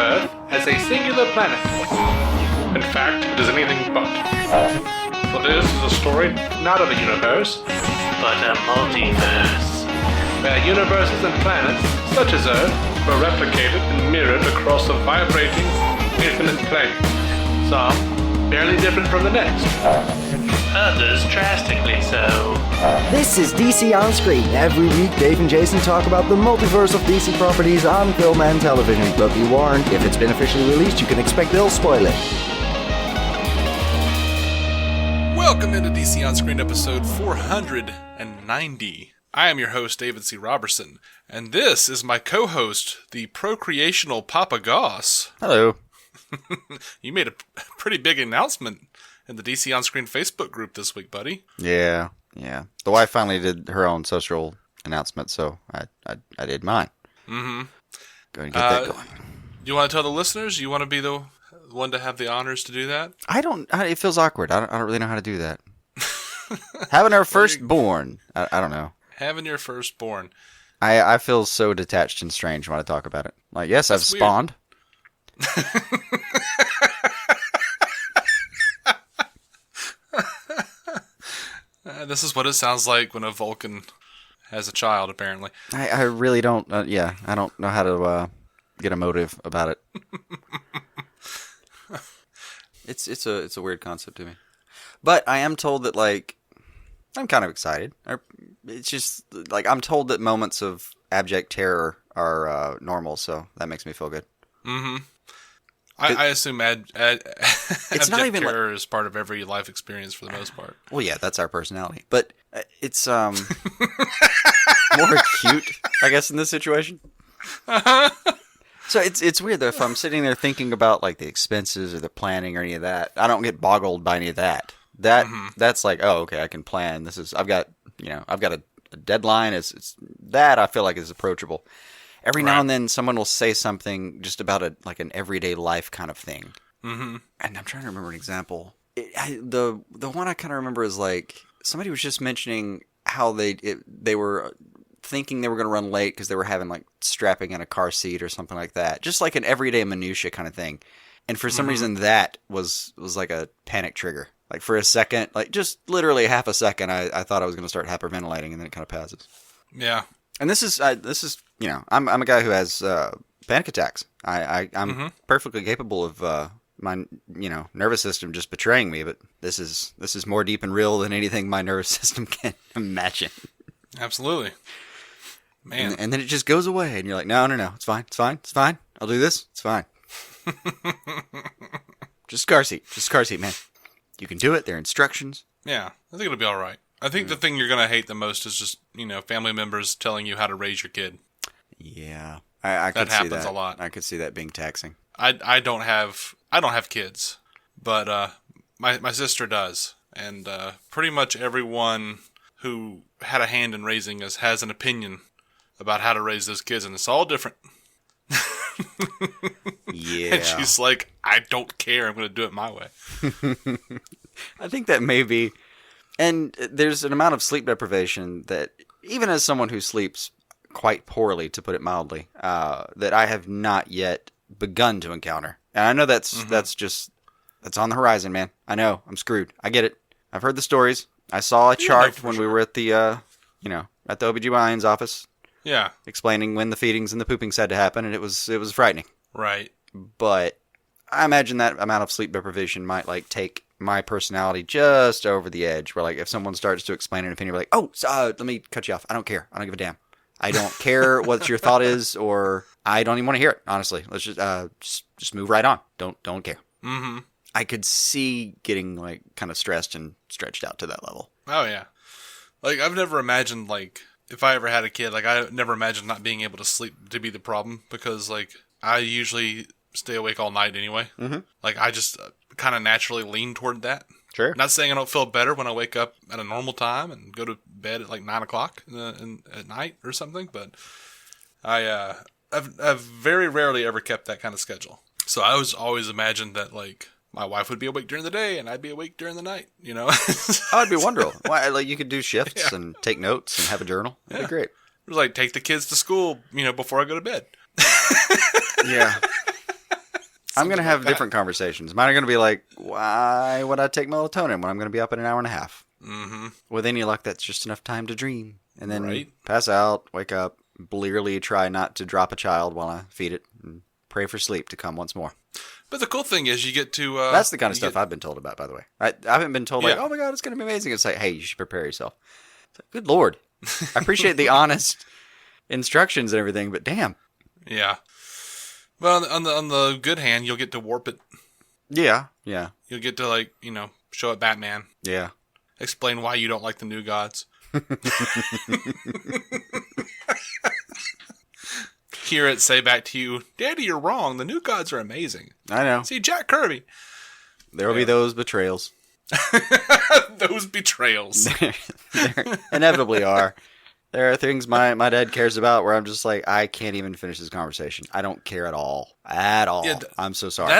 Earth as a singular planet. In fact, it is anything but. For this is a story not of a universe, but a multiverse, where universes and planets, such as Earth, were replicated and mirrored across a vibrating, infinite plane. Some barely different from the next. Others drastically so. This is DC On Screen. Every week, Dave and Jason talk about the multiverse of DC properties on film and television. But be warned, if it's been officially released, you can expect they'll spoil it. Welcome into DC On Screen episode 490. I am your host, David C. Robertson, and this is my co-host, the procreational Papa Goss. Hello. You made a pretty big announcement in the DC On Screen Facebook group this week, buddy. Yeah. The wife finally did her own social announcement, so I did mine. Mm-hmm. Go and get that going. You want to tell the listeners? You want to be the one to have the honors to do that? It feels awkward. I don't really know how to do that. Having our firstborn. I don't know. Having your firstborn. I feel so detached and strange when I talk about it. Like, yes, I've spawned. This is what it sounds like when a Vulcan has a child, apparently. I really don't, I don't know how to get emotive about it. It's a weird concept to me. But I am told that, like, I'm kind of excited. It's just, like, I'm told that moments of abject terror are normal, so that makes me feel good. Mm-hmm. I assume it's not even terror is part of every life experience for the most part. Well, yeah, that's our personality. But it's more acute, I guess, in this situation. So it's weird, though, if I'm sitting there thinking about, like, the expenses or the planning or any of that, I don't get boggled by any of that. That's like, oh, okay, I can plan. I've got a deadline. It's that I feel like is approachable. Every now and then, someone will say something just about an everyday life kind of thing. Mm-hmm. And I'm trying to remember an example. The one I kind of remember is, like, somebody was just mentioning how they were thinking they were going to run late because they were having, like, strapping in a car seat or something like that. Just like an everyday minutia kind of thing. And for some reason, that was like a panic trigger. Like, for a second, like, just literally half a second, I thought I was going to start hyperventilating, and then it kind of passes. Yeah. And this is I'm a guy who has panic attacks. I'm perfectly capable of my nervous system just betraying me, but this is more deep and real than anything my nervous system can imagine. Absolutely, man. And then it just goes away, and you're like, no, it's fine. I'll do this. It's fine. Just car seat, man. You can do it. There are instructions. Yeah, I think it'll be all right. I think the thing you're going to hate the most is just, family members telling you how to raise your kid. Yeah. I could see that. That happens a lot. I could see that being taxing. I don't have kids, but my sister does. And pretty much everyone who had a hand in raising us has an opinion about how to raise those kids, and it's all different. Yeah. And she's like, I don't care. I'm going to do it my way. I think that may be... And there's an amount of sleep deprivation that, even as someone who sleeps quite poorly, to put it mildly, that I have not yet begun to encounter. And I know that's on the horizon, man. I know. I'm screwed. I get it. I've heard the stories. I saw a chart when we were at the, at the OBGYN's office. Yeah. Explaining when the feedings and the poopings had to happen, and it was frightening. Right. But I imagine that amount of sleep deprivation might, like, take my personality just over the edge, where, like, if someone starts to explain an opinion, we're like, let me cut you off. I don't care. I don't give a damn. I don't care what your thought is, or I don't even want to hear it, honestly. Let's just move right on. Don't care. Mm-hmm. I could see getting, like, kind of stressed and stretched out to that level. Oh, yeah. Like, I've never imagined, like, if I ever had a kid, like, I never imagined not being able to sleep to be the problem, because, like, I usually stay awake all night anyway. Mm-hmm. Like, I just kind of naturally lean toward that. Sure. Not saying I don't feel better when I wake up at a normal time and go to bed at like 9 o'clock at night or something, but I've very rarely ever kept that kind of schedule. So I was always imagined that, like, my wife would be awake during the day and I'd be awake during the night, Oh, it'd be wonderful. Why, like, you could do shifts and take notes and have a journal. It'd be great. It was like, take the kids to school, before I go to bed. Yeah. I'm going to have like that. different conversations. Mine are going to be like, why would I take melatonin when I'm going to be up in an hour and a half? Mm-hmm. With any luck, that's just enough time to dream. And then Right. pass out, wake up, blearily try not to drop a child while I feed it, and pray for sleep to come once more. But the cool thing is you get to... That's the kind of stuff I've been told about, by the way. I haven't been told, like, Yeah. oh my God, it's going to be amazing. It's like, hey, you should prepare yourself. It's like, good Lord. I appreciate the honest instructions and everything, but damn. Yeah. Well, on the good hand, you'll get to warp it. Yeah. You'll get to, like, you know, show it Batman. Yeah. Explain why you don't like the New Gods. Hear it say back to you, Daddy, you're wrong. The New Gods are amazing. I know. See, Jack Kirby. There will be those betrayals. Those betrayals. There inevitably are. There are things my dad cares about where I'm just like, I can't even finish this conversation. I don't care at all. At all. Yeah, I'm so sorry.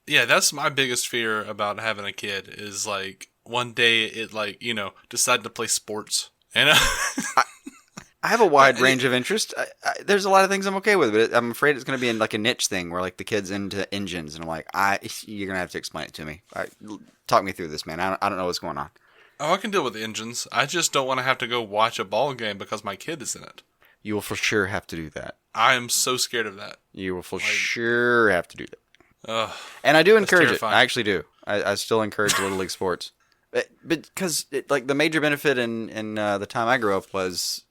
That's my biggest fear about having a kid is, like, one day it, like, you know, decide to play sports. And I have a wide range of interest. There's a lot of things I'm okay with, but I'm afraid it's going to be in like a niche thing where like the kid's into engines, and I'm like, you're going to have to explain it to me. Talk me through this, man. I don't know what's going on. Oh, I can deal with engines. I just don't want to have to go watch a ball game because my kid is in it. You will for sure have to do that. I am so scared of that. You will for sure have to do that. Ugh, And I do encourage terrifying. it. I actually do. I still encourage Little League sports. But because like the major benefit in the time I grew up was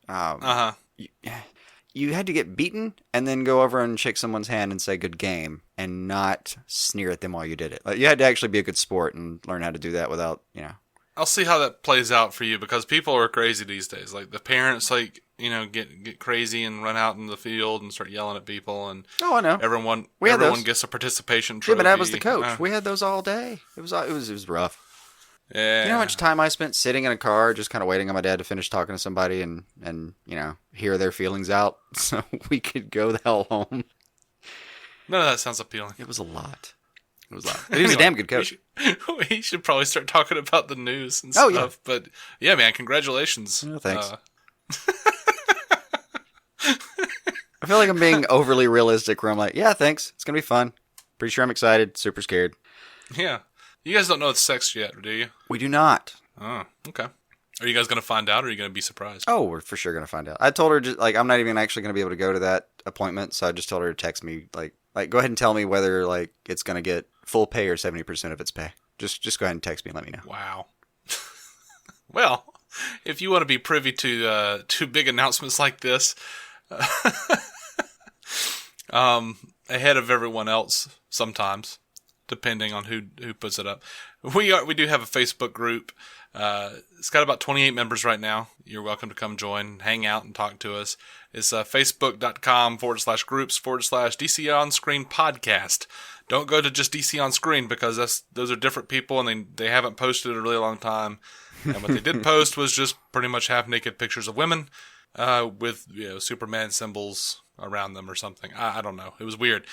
you had to get beaten and then go over and shake someone's hand and say good game and not sneer at them while you did it. Like, you had to actually be a good sport and learn how to do that without, you know. I'll see how that plays out for you because people are crazy these days. Like the parents, like, you know, get crazy and run out in the field and start yelling at people, and Oh, I know. everyone We had those. gets a participation Yeah, trophy. but that was the coach. We had those all day. It was rough. Yeah. You know how much time I spent sitting in a car just kind of waiting on my dad to finish talking to somebody and you know, hear their feelings out so we could go the hell home? None of that sounds appealing. It was a lot. It was a lot. But he was a damn good coach. He should probably start talking about the news and Oh, stuff. yeah. But yeah, man, congratulations. Oh, thanks. I feel like I'm being overly realistic where I'm like, yeah, thanks. It's going to be fun. Pretty sure I'm excited. Super scared. Yeah. You guys don't know it's sex yet, do you? We do not. Oh, okay. Are you guys going to find out or are you going to be surprised? Oh, we're for sure going to find out. I told her, just, like, I'm not even actually going to be able to go to that appointment, so I just told her to text me, like go ahead and tell me whether, like, it's going to get full pay or 70% of its pay. Just go ahead and text me and let me know. Wow. Well, if you want to be privy to big announcements like this, ahead of everyone else, sometimes, depending on who puts it up, we do have a Facebook group. It's got about 28 members right now. You're welcome to come join, hang out, and talk to us. It's facebook.com/groups/DC On Screen Podcast. Don't go to just DC On Screen because those are different people and they haven't posted in a really long time. And what they did post was just pretty much half-naked pictures of women with, you know, Superman symbols around them or something. I don't know. It was weird.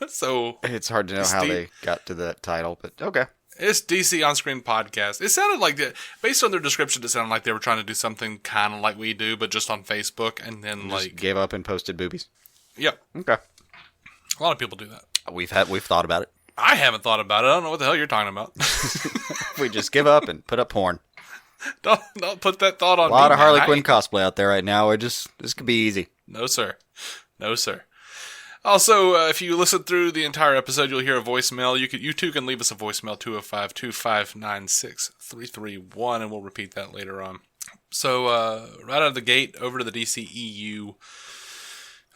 So It's hard to know how they got to that title, but okay. it's DC On Screen Podcast. It sounded like, based on their description, it sounded like they were trying to do something kind of like we do, but just on Facebook. And then, Just like, gave up and posted boobies. yep. Okay. A lot of people do that. We've thought about it. I haven't thought about it. I don't know what the hell you're talking about. We just give up and put up porn. don't put that thought on A lot me, of Harley man. Quinn cosplay out there right now. This could be easy. No, sir. No, sir. Also, if you listen through the entire episode, you'll hear a voicemail. You too can leave us a voicemail, 205-259-6331, and we'll repeat that later on. So, right out of the gate, over to the DCEU.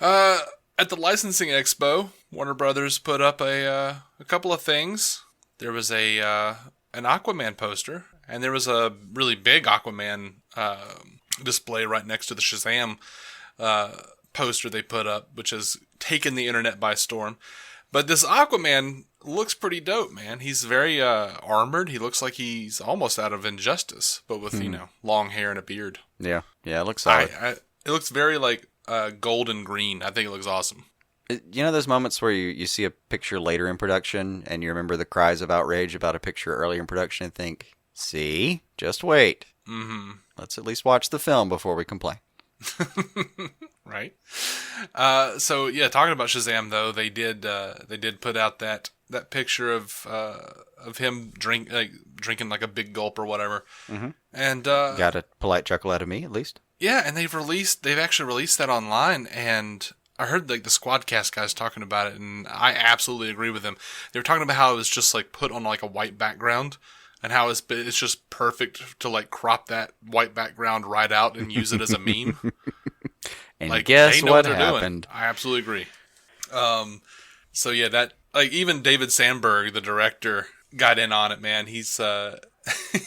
At the licensing expo, Warner Brothers put up a couple of things. There was an Aquaman poster, and there was a really big Aquaman display right next to the Shazam poster they put up, which has taken the internet by storm. But this Aquaman looks pretty dope, man. He's very armored. He looks like he's almost out of Injustice, but with, you know, long hair and a beard. Yeah, it looks solid. It looks very, like, gold and green. I think it looks awesome. You know those moments where you see a picture later in production and you remember the cries of outrage about a picture earlier in production and think, see, just wait. Mm-hmm. Let's at least watch the film before we complain. Right? So yeah, talking about Shazam though, they did put out that picture of him drinking like a big gulp or whatever, and Got a polite chuckle out of me at least. yeah, and they've actually released that online, and I heard like the Squadcast guys talking about it, and I absolutely agree with them. They were talking about how it was just like put on like a white background, and how it's just perfect to like crop that white background right out and use it as a meme. And Like, guess they know what they're happened? doing. I absolutely agree. So yeah, that like even David Sandberg, the director, got in on it. Man, he's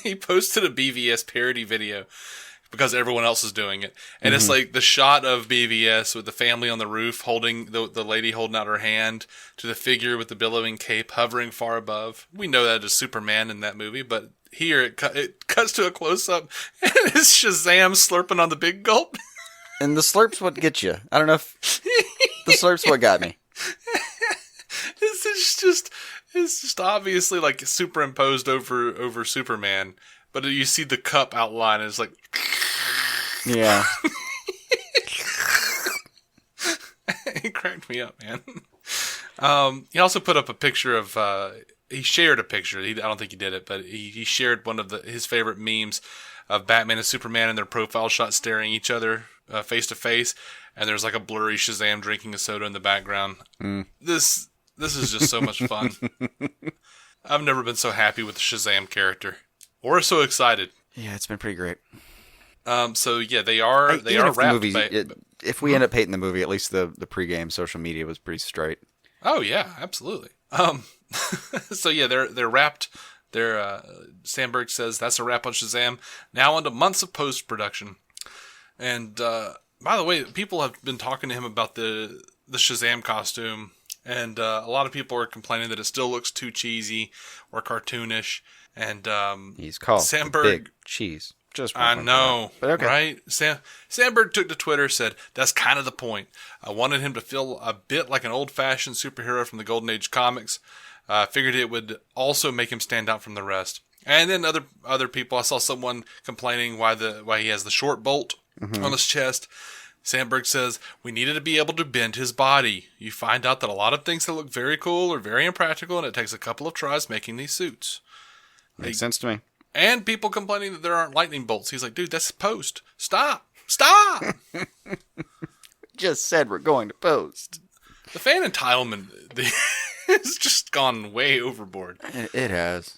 he posted a BVS parody video because everyone else is doing it, and it's like the shot of BVS with the family on the roof holding the lady holding out her hand to the figure with the billowing cape hovering far above. We know that as Superman in that movie, but here it cuts to a close up, and it's Shazam slurping on the big gulp. And the slurp's what gets you. I don't know if the slurp's what got me. It's just obviously like superimposed over Superman, but you see the cup outline, and it's like, Yeah. it cracked me up, man. He also put up a picture of he shared a picture. I don't think he did it, but he shared one of his favorite memes of Batman and Superman in their profile shot staring each other face to face, and there's like a blurry Shazam drinking a soda in the background. This is just so much fun. I've never been so happy with the Shazam character, or so excited. Yeah, it's been pretty great. So yeah, they are Even if the wrapped. movie, if we end up hating the movie, at least the pregame social media was pretty straight. Oh yeah, absolutely. So yeah, they're wrapped. Sandberg says that's a wrap on Shazam. Now on to months of post production. And by the way, people have been talking to him about the Shazam costume, and a lot of people are complaining that it still looks too cheesy or cartoonish. And He's called Sandberg, the Big Cheese. Just I know, but okay. right? Sandberg took to Twitter, said, that's kind of the point. I wanted him to feel a bit like an old-fashioned superhero from the Golden Age comics. Figured it would also make him stand out from the rest. And then other people, I saw someone complaining why he has the short bolt on his chest. Sandberg says, we needed to be able to bend his body. You find out that a lot of things that look very cool are very impractical, and it takes a couple of tries making these suits. Makes sense to me. And people complaining that there aren't lightning bolts. He's like, dude, that's post. Stop. Just said we're going to post. The fan entitlement has just gone way overboard. It has.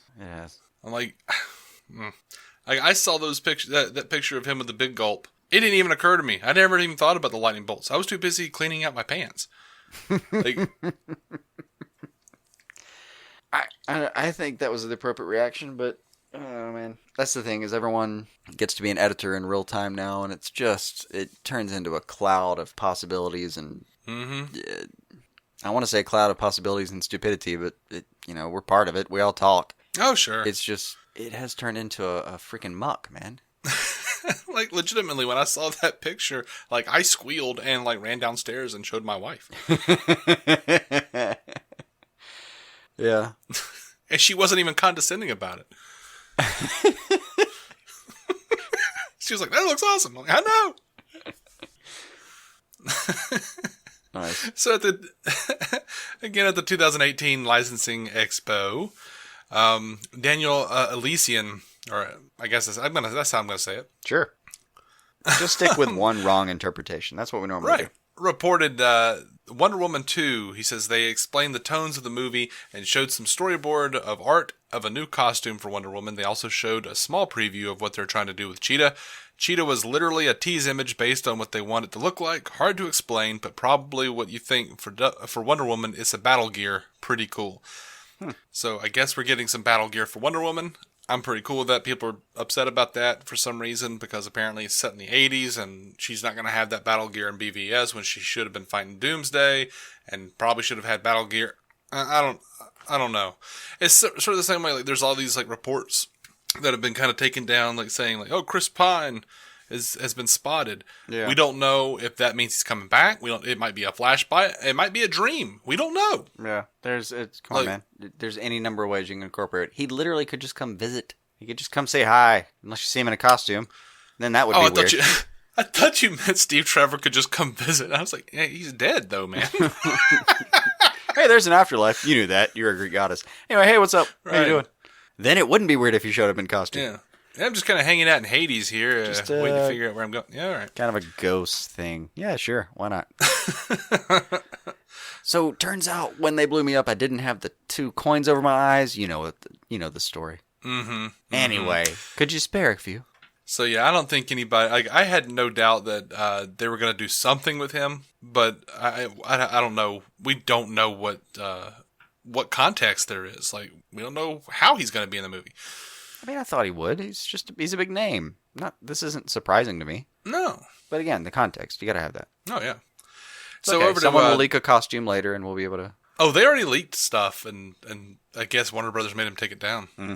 I'm like, I saw those pictures, that picture of him with the big gulp. It didn't even occur to me. I never even thought about the lightning bolts. I was too busy cleaning out my pants. Like, I think that was the appropriate reaction, but oh man, that's the thing is everyone gets to be an editor in real time now, and it turns into a cloud of possibilities, and I want to say cloud of possibilities and stupidity, but we're part of it. We all talk. oh sure. It's just it has turned into a freaking muck, man. Like legitimately, when I saw that picture, like I squealed and like ran downstairs and showed my wife. Yeah. And she wasn't even condescending about it. She was like, that looks awesome. I'm like, I know. Nice. So at the 2018 Licensing Expo, Daniel Elysian, or I guess that's how I'm gonna say it. Sure. Just stick with one wrong interpretation. That's what we normally do. Reported Wonder Woman 2. He says they explained the tones of the movie and showed some storyboard of art of a new costume for Wonder Woman. They also showed a small preview of what they're trying to do with Cheetah. Cheetah was literally a tease image based on what they want it to look like. Hard to explain, but probably what you think for Wonder Woman is a battle gear. Pretty cool. So I guess we're getting some battle gear for Wonder Woman. I'm pretty cool with that. People are upset about that for some reason because apparently it's set in the 80s and she's not going to have that battle gear in BVS when she should have been fighting Doomsday and probably should have had battle gear. I don't know. It's sort of the same way. Like there's all these like reports that have been kind of taken down, like saying like, oh, Chris Pine has been spotted. Yeah. We don't know if that means he's coming back. It might be a flashback. It might be a dream. We don't know. Yeah. Come on, man. There's any number of ways you can incorporate it. He literally could just come visit. He could just come say hi, unless you see him in a costume. Then that would be weird. I thought you meant Steve Trevor could just come visit. I was like, hey, he's dead though, man. Hey, there's an afterlife. You knew that. You're a Greek goddess. Anyway, hey, what's up? How you Right. doing? Then it wouldn't be weird if you showed up in costume. Yeah. I'm just kind of hanging out in Hades here, Just, waiting to figure out where I'm going. Yeah, all right. Kind of a ghost thing. Yeah, sure. Why not? So, turns out when they blew me up, I didn't have the 2 coins over my eyes. You know the story. Mm-hmm. Anyway, could you spare a few? So yeah, I don't think anybody. Like, I had no doubt that they were going to do something with him, but I don't know. We don't know what context there is. Like, we don't know how he's going to be in the movie. I mean, I thought he would. He's a big name. This isn't surprising to me. No. But again, the context, you got to have that. Oh yeah. So So okay, over someone to will leak a costume later, and we'll be able to. Oh, they already leaked stuff, and I guess Warner Brothers made him take it down. Mm-hmm.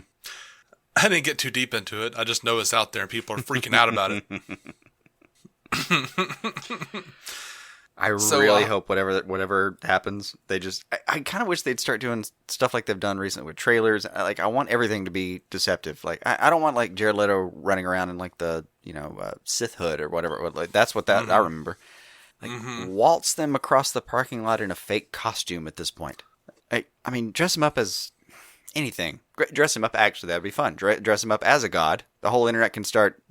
I didn't get too deep into it. I just know it's out there, and people are freaking out about it. I really hope whatever happens, they just. I kind of wish they'd start doing stuff like they've done recently with trailers. Like, I want everything to be deceptive. Like, I don't want like Jared Leto running around in like the Sith hood or whatever. Like, that's what I remember. Like, waltz them across the parking lot in a fake costume at this point. I mean, dress him up as anything. Dress him up. Actually, that'd be fun. Dress him up as a god. The whole internet can start,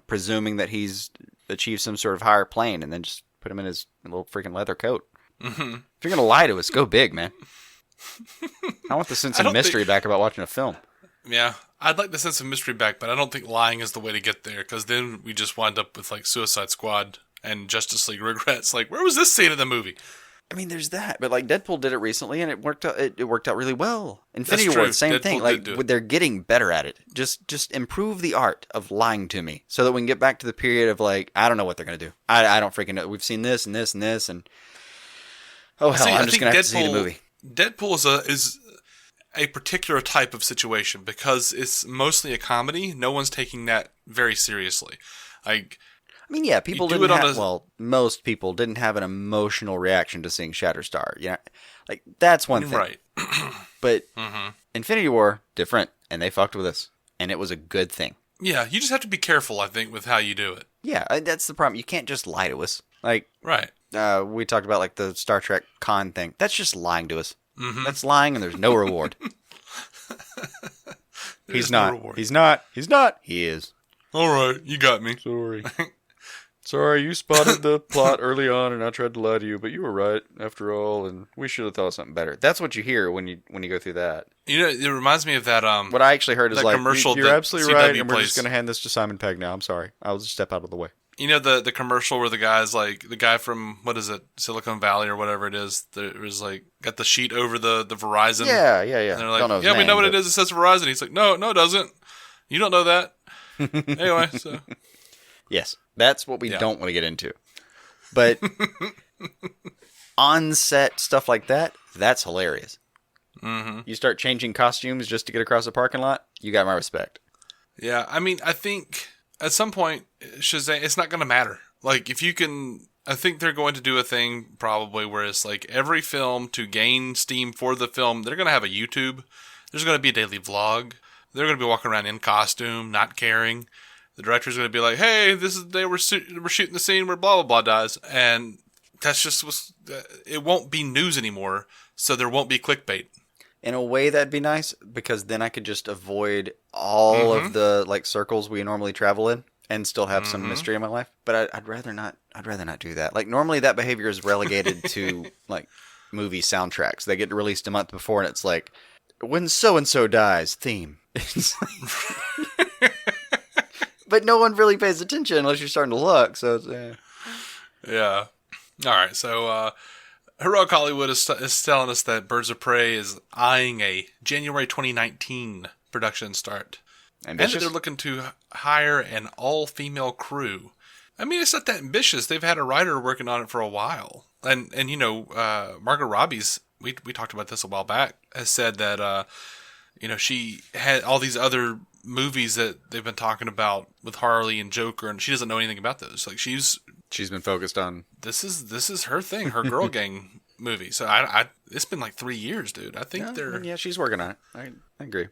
presuming that he's achieved some sort of higher plane, and then just put him in his little freaking leather coat. Mm-hmm. If you're gonna lie to us, go big, man. I want the sense of mystery back about watching a film. Yeah, I'd like the sense of mystery back, but I don't think lying is the way to get there, because then we just wind up with like Suicide Squad and Justice League regrets. Like, where was this scene in the movie? I mean, there's that, but like Deadpool did it recently, and it worked out. It worked out really well. Infinity That's War, true. the same Deadpool thing. did Like, do it. they're getting better at it. Just improve the art of lying to me, so that we can get back to the period of like, I don't know what they're gonna do. I don't freaking know. We've seen this and this and this, and oh hell, I'm just gonna have to see the movie. Deadpool is a particular type of situation because it's mostly a comedy. No one's taking that very seriously. Like, I mean, yeah, people do didn't it on have, well, most people didn't have an emotional reaction to seeing Shatterstar. You know, like, that's one thing. right. But Infinity War, different, and they fucked with us, and it was a good thing. Yeah, you just have to be careful, I think, with how you do it. Yeah, that's the problem. You can't just lie to us. Like, Right. we talked about, like, the Star Trek con thing. That's just lying to us. That's lying, and there's no reward. He's no not. reward. He's not. He's not. He is. All right, you got me. Sorry. Sorry, you spotted the plot early on, and I tried to lie to you, but you were right after all, and we should have thought of something better. That's what you hear when you go through that. You know, it reminds me of that. What I actually heard is that like, commercial you're that absolutely CW right, and we're plays. just going to hand this to Simon Pegg now. I'm sorry. I'll just step out of the way. You know the commercial where the guy's like, the guy from, what is it, Silicon Valley or whatever it is, that was like, got the sheet over the Verizon. Yeah. And they're like, Don't know his yeah, we name, know what but- it is. It says Verizon. He's like, no, it doesn't. You don't know that. Anyway, so. Yes, that's what we Yeah. don't want to get into. But on-set stuff like that, that's hilarious. Mm-hmm. You start changing costumes just to get across a parking lot, you got my respect. Yeah, I mean, I think at some point, Shazam, it's not going to matter. Like, if you can, I think they're going to do a thing probably where it's like every film, to gain steam for the film, they're going to have a YouTube. There's going to be a daily vlog. They're going to be walking around in costume, not caring. The director's going to be like, hey, this is, we're shooting the scene where blah, blah, blah dies. And that's just, it won't be news anymore, so there won't be clickbait. In a way, that'd be nice, because then I could just avoid all of the like circles we normally travel in and still have some mystery in my life. But I'd rather not. I'd rather not do that. Like, normally that behavior is relegated to like movie soundtracks. They get released a month before, and it's like, when so and so dies theme. But no one really pays attention unless you're starting to look. So it's, Yeah. All right. So, Heroic Hollywood is telling us that Birds of Prey is eyeing a January 2019 production start. And that they're looking to hire an all-female crew. I mean, it's not that ambitious. They've had a writer working on it for a while. And you know, Margot Robbie's, we talked about this a while back, has said that, you know, she had all these other movies that they've been talking about with Harley and Joker, and she doesn't know anything about those. Like, she's been focused on this is her thing, her girl gang movie. So it's been like 3 years, dude. I think they're she's working on it. I agree.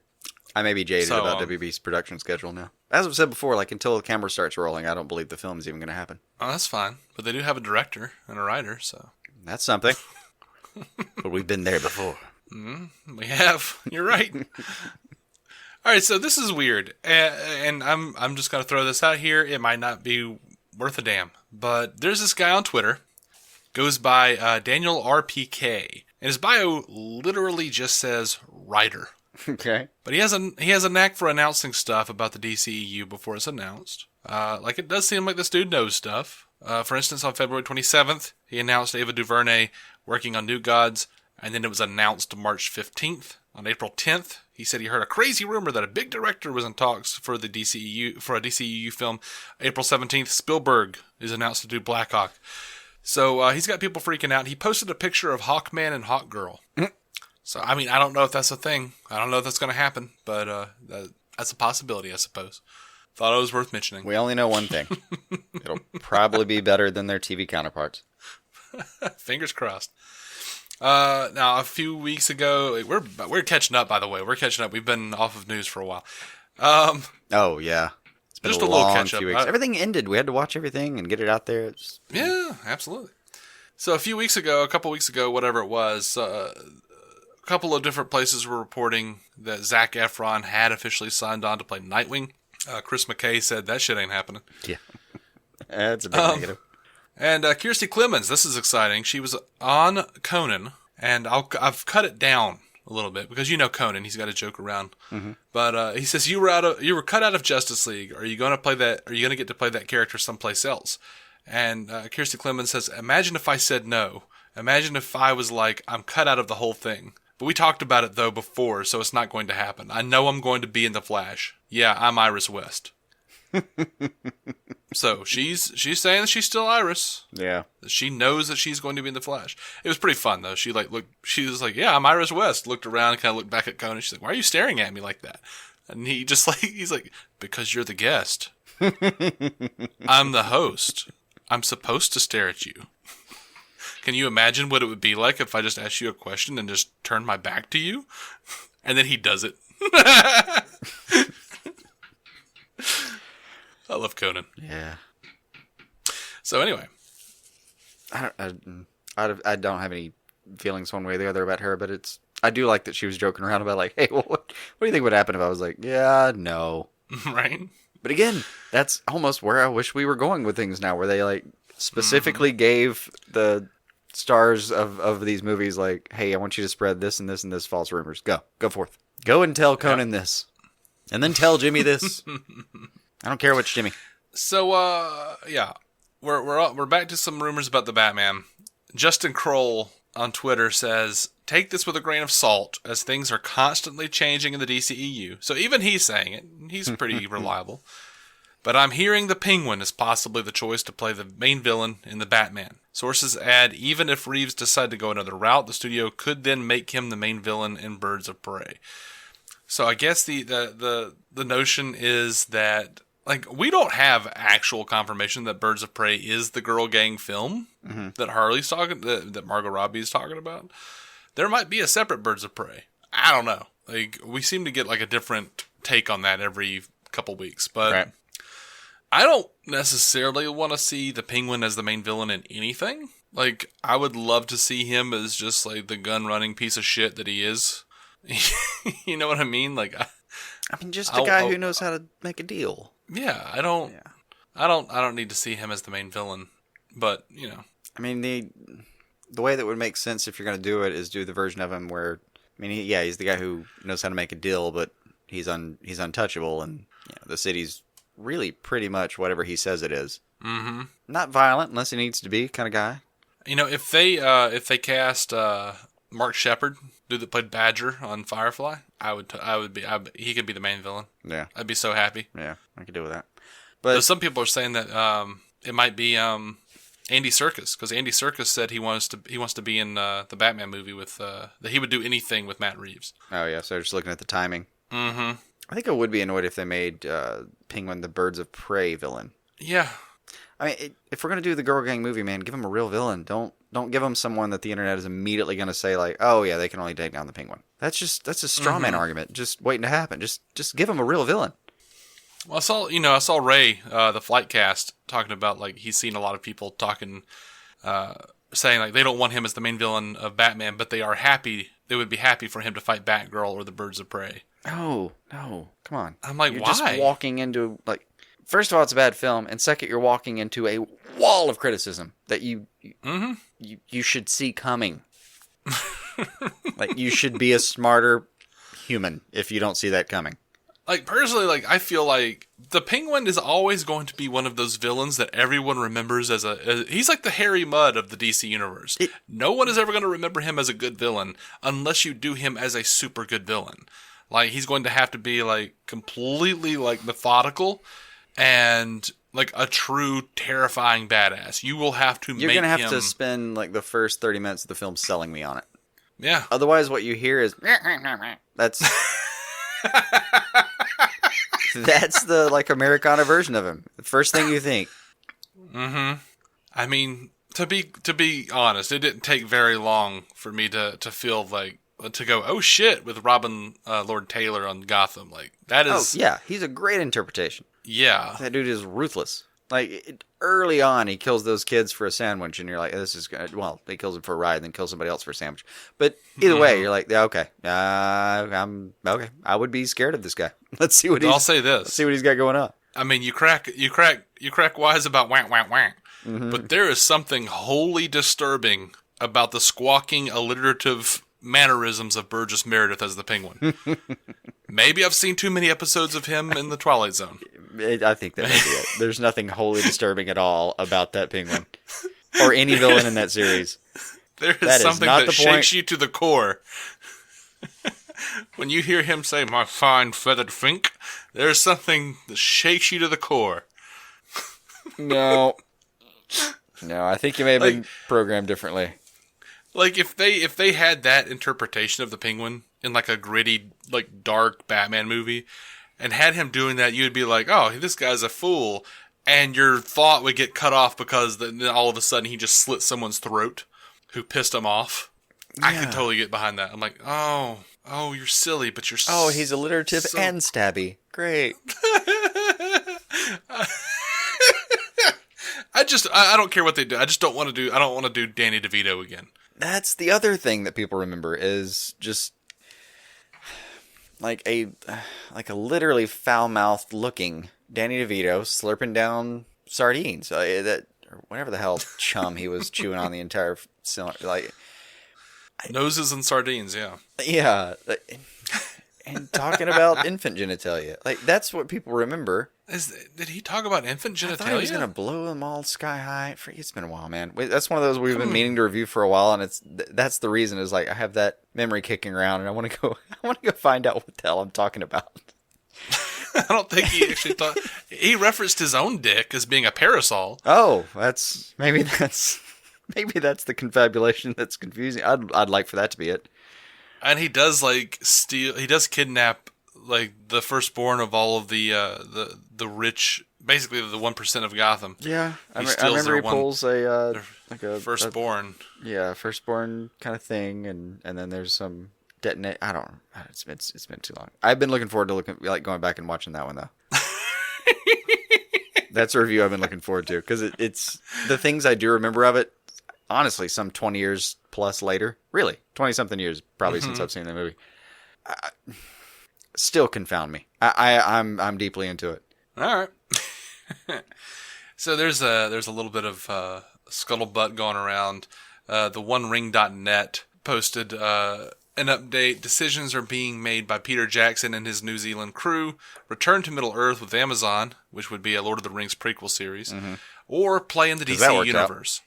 I may be jaded So, about WB's production schedule now. As I've said before, like until the camera starts rolling, I don't believe the film is even going to happen. Oh, that's fine. But they do have a director and a writer, so. That's something. But we've been there before. We have. You're right. All right, so this is weird. And I'm just going to throw this out here. It might not be worth a damn. But there's this guy on Twitter. Goes by Daniel RPK. And his bio literally just says writer. Okay. But he has a knack for announcing stuff about the DCEU before it's announced. Like it does seem like this dude knows stuff. For instance, on February 27th, he announced Ava DuVernay working on New Gods, and then it was announced March 15th. On April 10th, he said he heard a crazy rumor that a big director was in talks for the DCEU for a DCEU film. April 17th, Spielberg is announced to do Black Hawk. So he's got people freaking out. He posted a picture of Hawkman and Hawkgirl. So, I mean, I don't know if that's a thing. I don't know if that's going to happen, but that's a possibility, I suppose. Thought it was worth mentioning. We only know one thing. It'll probably be better than their TV counterparts. Fingers crossed. Now, a few weeks ago, we're catching up, by the way. We're catching up. We've been off of news for a while. Oh, yeah. It's been Just a a little long catch-up. few weeks. Everything ended. We had to watch everything and get it out there. Yeah, absolutely. So, a couple weeks ago, whatever it was, a couple of different places were reporting that Zac Efron had officially signed on to play Nightwing. Chris McKay said that shit ain't happening. Yeah. That's a big negative. And Kiersey Clemons, this is exciting. She was on Conan, and I've cut it down a little bit because you know Conan, he's got to joke around. Mm-hmm. But he says you were cut out of Justice League. Are you going to play that? Are you going to get to play that character someplace else? And Kiersey Clemons says, "Imagine if I said no. Imagine if I was like, I'm cut out of the whole thing. But we talked about it though before, so it's not going to happen. I know I'm going to be in the Flash. Yeah, I'm Iris West." So she's saying that she's still Iris. Yeah. She knows that she's going to be in the Flash. It was pretty fun though. She was like, "Yeah, I'm Iris West." Looked around, kind of looked back at Conan. She's like, "Why are you staring at me like that?" And he's like, "Because you're the guest. I'm the host. I'm supposed to stare at you. Can you imagine what it would be like if I just asked you a question and just turned my back to you?" And then he does it. I love Conan. Yeah. So anyway. I don't have any feelings one way or the other about her, but I do like that she was joking around about like, "Hey, well, what do you think would happen if I was like, yeah, no." Right? But again, that's almost where I wish we were going with things now, where they like specifically gave the stars of these movies like, "Hey, I want you to spread this and this and this false rumors. Go forth. Go and tell Conan this. And then tell Jimmy this." I don't care which Jimmy. So yeah. We're back to some rumors about the Batman. Justin Kroll on Twitter says, "Take this with a grain of salt, as things are constantly changing in the DCEU." So even he's saying it. He's pretty reliable. "But I'm hearing the Penguin is possibly the choice to play the main villain in the Batman. Sources add, even if Reeves decided to go another route, the studio could then make him the main villain in Birds of Prey." So I guess the notion is that, like, we don't have actual confirmation that Birds of Prey is the girl gang film that Harley's talking, that Margot Robbie is talking about. There might be a separate Birds of Prey. I don't know. Like, we seem to get like a different take on that every couple weeks, but Right. I don't necessarily want to see the Penguin as the main villain in anything. Like, I would love to see him as just like the gun-running piece of shit that he is. You know what I mean? Like, I mean, just a guy who knows how to make a deal. yeah, I don't need to see him as the main villain, but you know. I mean, the way that would make sense if you're going to do it is do the version of him where, I mean, he's the guy who knows how to make a deal, but he's untouchable, and the city's really pretty much whatever he says it is. Mm-hmm. Not violent unless he needs to be, kind of guy. You know, if they cast Mark Shepard, dude that played Badger on Firefly, he could be the main villain. Yeah, I'd be so happy. Yeah, I could deal with that. But But some people are saying that it might be Andy Serkis, because Andy Serkis said he wants to be in the Batman movie with that he would do anything with Matt Reeves. oh yeah, so just looking at the timing. Mm-hmm. I think I would be annoyed if they made Penguin the Birds of Prey villain. Yeah. I mean, if we're gonna do the Girl Gang movie, man, give him a real villain. Don't give him someone that the internet is immediately gonna say like, oh yeah, they can only take down the Penguin. That's a straw man argument, just waiting to happen. Just give him a real villain. Well, I saw Ray, the Flightcast, talking about like he's seen a lot of people talking, saying like they don't want him as the main villain of Batman, but they would be happy for him to fight Batgirl or the Birds of Prey. Oh no, come on! I'm like, you're why? Just walking into like, first of all, it's a bad film, and second, you're walking into a wall of criticism that you should see coming. Like you should be a smarter human if you don't see that coming. Like, personally, like, I feel like the Penguin is always going to be one of those villains that everyone remembers as he's like the Harry Mudd of the DC universe. No one is ever going to remember him as a good villain unless you do him as a super good villain. Like, he's going to have to be, like, completely, like, methodical and, like, a true terrifying badass. You will have to You're going to have to spend, like, the first 30 minutes of the film selling me on it. Yeah. Otherwise, what you hear is... That's... That's the like Americana version of him. The first thing you think. Mm-hmm. I mean, to be honest, it didn't take very long for me to feel like to go, oh shit, with Robin Lord Taylor on Gotham. Like that is. Oh yeah, he's a great interpretation. Yeah, that dude is ruthless. Like early on, he kills those kids for a sandwich, and you're like, this is good. Well, he kills them for a ride, and then kills somebody else for a sandwich. But either way, you're like, yeah, okay, I'm okay. I would be scared of this guy. Let's see what I'll say this. Let's see what he's got going on. I mean, you crack wise about wank wank wank, but there is something wholly disturbing about the squawking, alliterative mannerisms of Burgess Meredith as the Penguin. Maybe I've seen too many episodes of him in the Twilight Zone. I think that may be it. There's nothing wholly disturbing at all about that Penguin or any villain in that series. There is something that shakes you to the core. When you hear him say, "My fine feathered Fink," there's something that shakes you to the core. No, I think you may have been programmed differently. Like if they had that interpretation of the Penguin in like a gritty, like dark Batman movie, and had him doing that, you'd be like, "Oh, this guy's a fool," and your thought would get cut off because then all of a sudden he just slit someone's throat who pissed him off. Yeah. I could totally get behind that. I'm like, oh, you're silly, but you're he's alliterative and stabby. Great. I don't care what they do. I don't want to do Danny DeVito again. That's the other thing that people remember is just like a literally foul-mouthed looking Danny DeVito slurping down sardines. Or whatever the hell chum he was chewing on the entire cylinder. Like noses and sardines, yeah. Yeah. And talking about infant genitalia. Like, that's what people remember. Did he talk about infant genitalia? I thought he was going to blow them all sky high. It's been a while, man. That's one of those we've been meaning to review for a while, and that's the reason is like I have that memory kicking around, and I want to go find out what the hell I'm talking about. I don't think he actually thought he referenced his own dick as being a parasol. Oh, maybe that's the confabulation that's confusing. I'd like for that to be it. And he does kidnap like the firstborn of all of the rich, basically the 1% of Gotham. Yeah, I remember he pulls a firstborn. Firstborn kind of thing, and then there's some detonate. I don't. It's been too long. I've been looking forward to going back and watching that one though. That's a review I've been looking forward to because it's the things I do remember of it. Honestly, some 20 years plus later, really 20-something years probably since I've seen the movie, still confound me. I'm deeply into it. All right. So there's a little bit of scuttlebutt going around. The OneRing.net posted an update. Decisions are being made by Peter Jackson and his New Zealand crew. Return to Middle Earth with Amazon, which would be a Lord of the Rings prequel series, or play in the DC universe.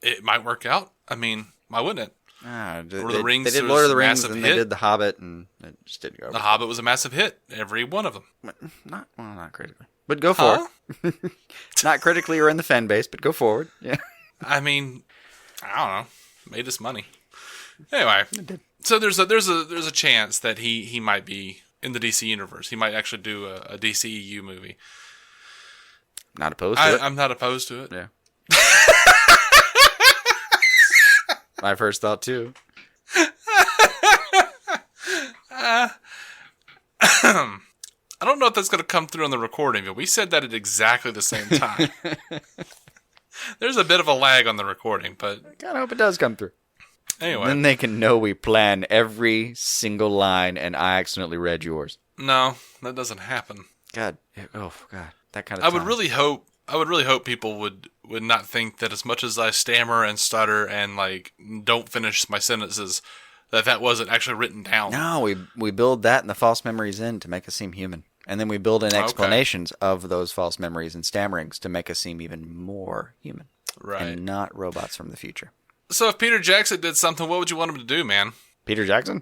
It might work out. I mean, why wouldn't it? Lord of the Rings. They did Lord of the Rings, and they did The Hobbit, and it just didn't go. The Hobbit was a massive hit. Every one of them. Not critically, but go forward. Not critically or in the fan base, but go forward. Yeah. I mean, I don't know. Made us money. Anyway, so there's a chance that he might be in the DC universe. He might actually do a DCEU movie. Not opposed to it. I'm not opposed to it. Yeah. My first thought, too. I don't know if that's going to come through on the recording, but we said that at exactly the same time. There's a bit of a lag on the recording, but... I kind of hope it does come through. Anyway. Then they can know we plan every single line, and I accidentally read yours. No, that doesn't happen. God. Oh, God. That kind of I would really hope people would not think that as much as I stammer and stutter and, like, don't finish my sentences, that wasn't actually written down. No, we build that and the false memories in to make us seem human. And then we build in explanations of those false memories and stammerings to make us seem even more human. Right. And not robots from the future. So if Peter Jackson did something, what would you want him to do, man? Peter Jackson?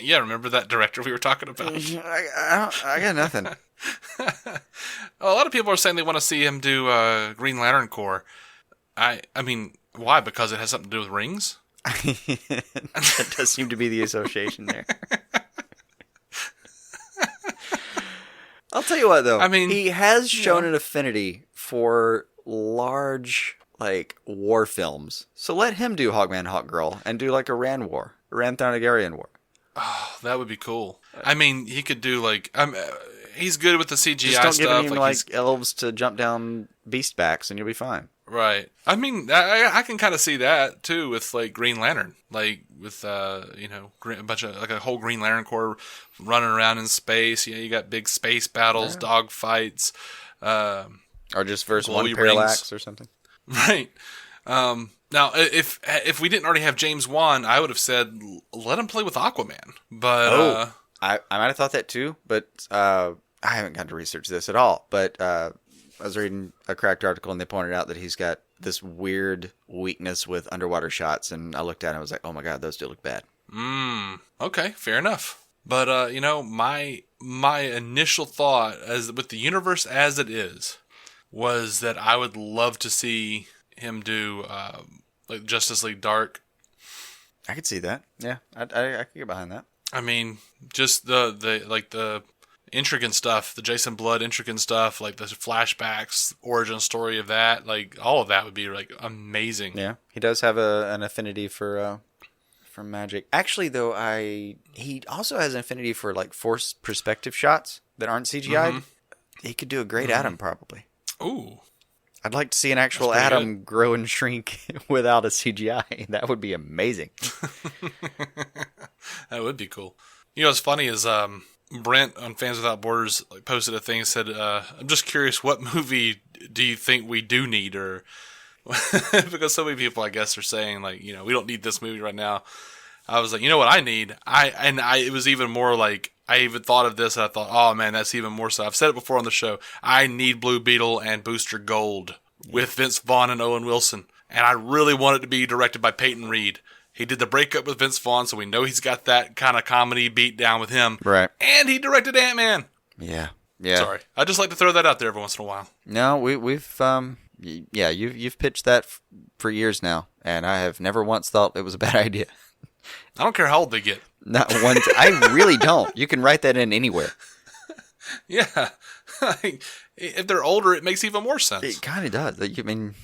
Yeah, remember that director we were talking about? I got nothing. Well, a lot of people are saying they want to see him do Green Lantern Corps. I mean, why? Because it has something to do with rings? That does seem to be the association there. I'll tell you what, though. I mean, he has shown an affinity for large, like, war films. So let him do Hawkman, Hawkgirl, and do, like, a Ran War. A Ran Tharnagarian War. Oh, that would be cool. I mean, he could do, like... he's good with the CGI Just don't stuff. give him, like elves to jump down beast backs, and you'll be fine. Right. I mean, I can kind of see that, too, with, like, Green Lantern. Like, with, a bunch of, like, a whole Green Lantern Corps running around in space. You know, you got big space battles, dog fights. Or just verse glowy one parallax rings. or something. Right. Now, if we didn't already have James Wan, I would have said, let him play with Aquaman. But, I might have thought that, too, but I haven't gotten to research this at all. But I was reading a Cracked article, and they pointed out that he's got this weird weakness with underwater shots, and I looked at it and I was like, oh my god, those do look bad. Okay, fair enough. But, my initial thought, as with the universe as it is, was that I would love to see him do, like, Justice League Dark. I could see that. Yeah, I could get behind that. I mean, just the Intriguin stuff, the Jason Blood Intriguin stuff, like the flashbacks, origin story of that, like all of that would be like amazing. Yeah, he does have an affinity for magic. Actually, though, he also has an affinity for like forced perspective shots that aren't CGI'd. Mm-hmm. He could do a great Atom, probably. Ooh, I'd like to see an actual Atom grow and shrink without a CGI. That would be amazing. That would be cool. You know what's funny is Brent on Fans Without Borders posted a thing and said, I'm just curious, what movie do you think we do need? Or because so many people, I guess, are saying, like, you know, we don't need this movie right now. I was like, you know what I need? It was even more like, I even thought of this and I thought, oh man, that's even more so. I've said it before on the show. I need Blue Beetle and Booster Gold with Vince Vaughn and Owen Wilson. And I really want it to be directed by Peyton Reed. He did the breakup with Vince Vaughn, so we know he's got that kind of comedy beat down with him. Right. And he directed Ant-Man. Yeah. Sorry. I just like to throw that out there every once in a while. No, you've pitched that for years now, and I have never once thought it was a bad idea. I don't care how old they get. Not once. I really don't. You can write that in anywhere. Yeah. If they're older, it makes even more sense. It kind of does. I mean,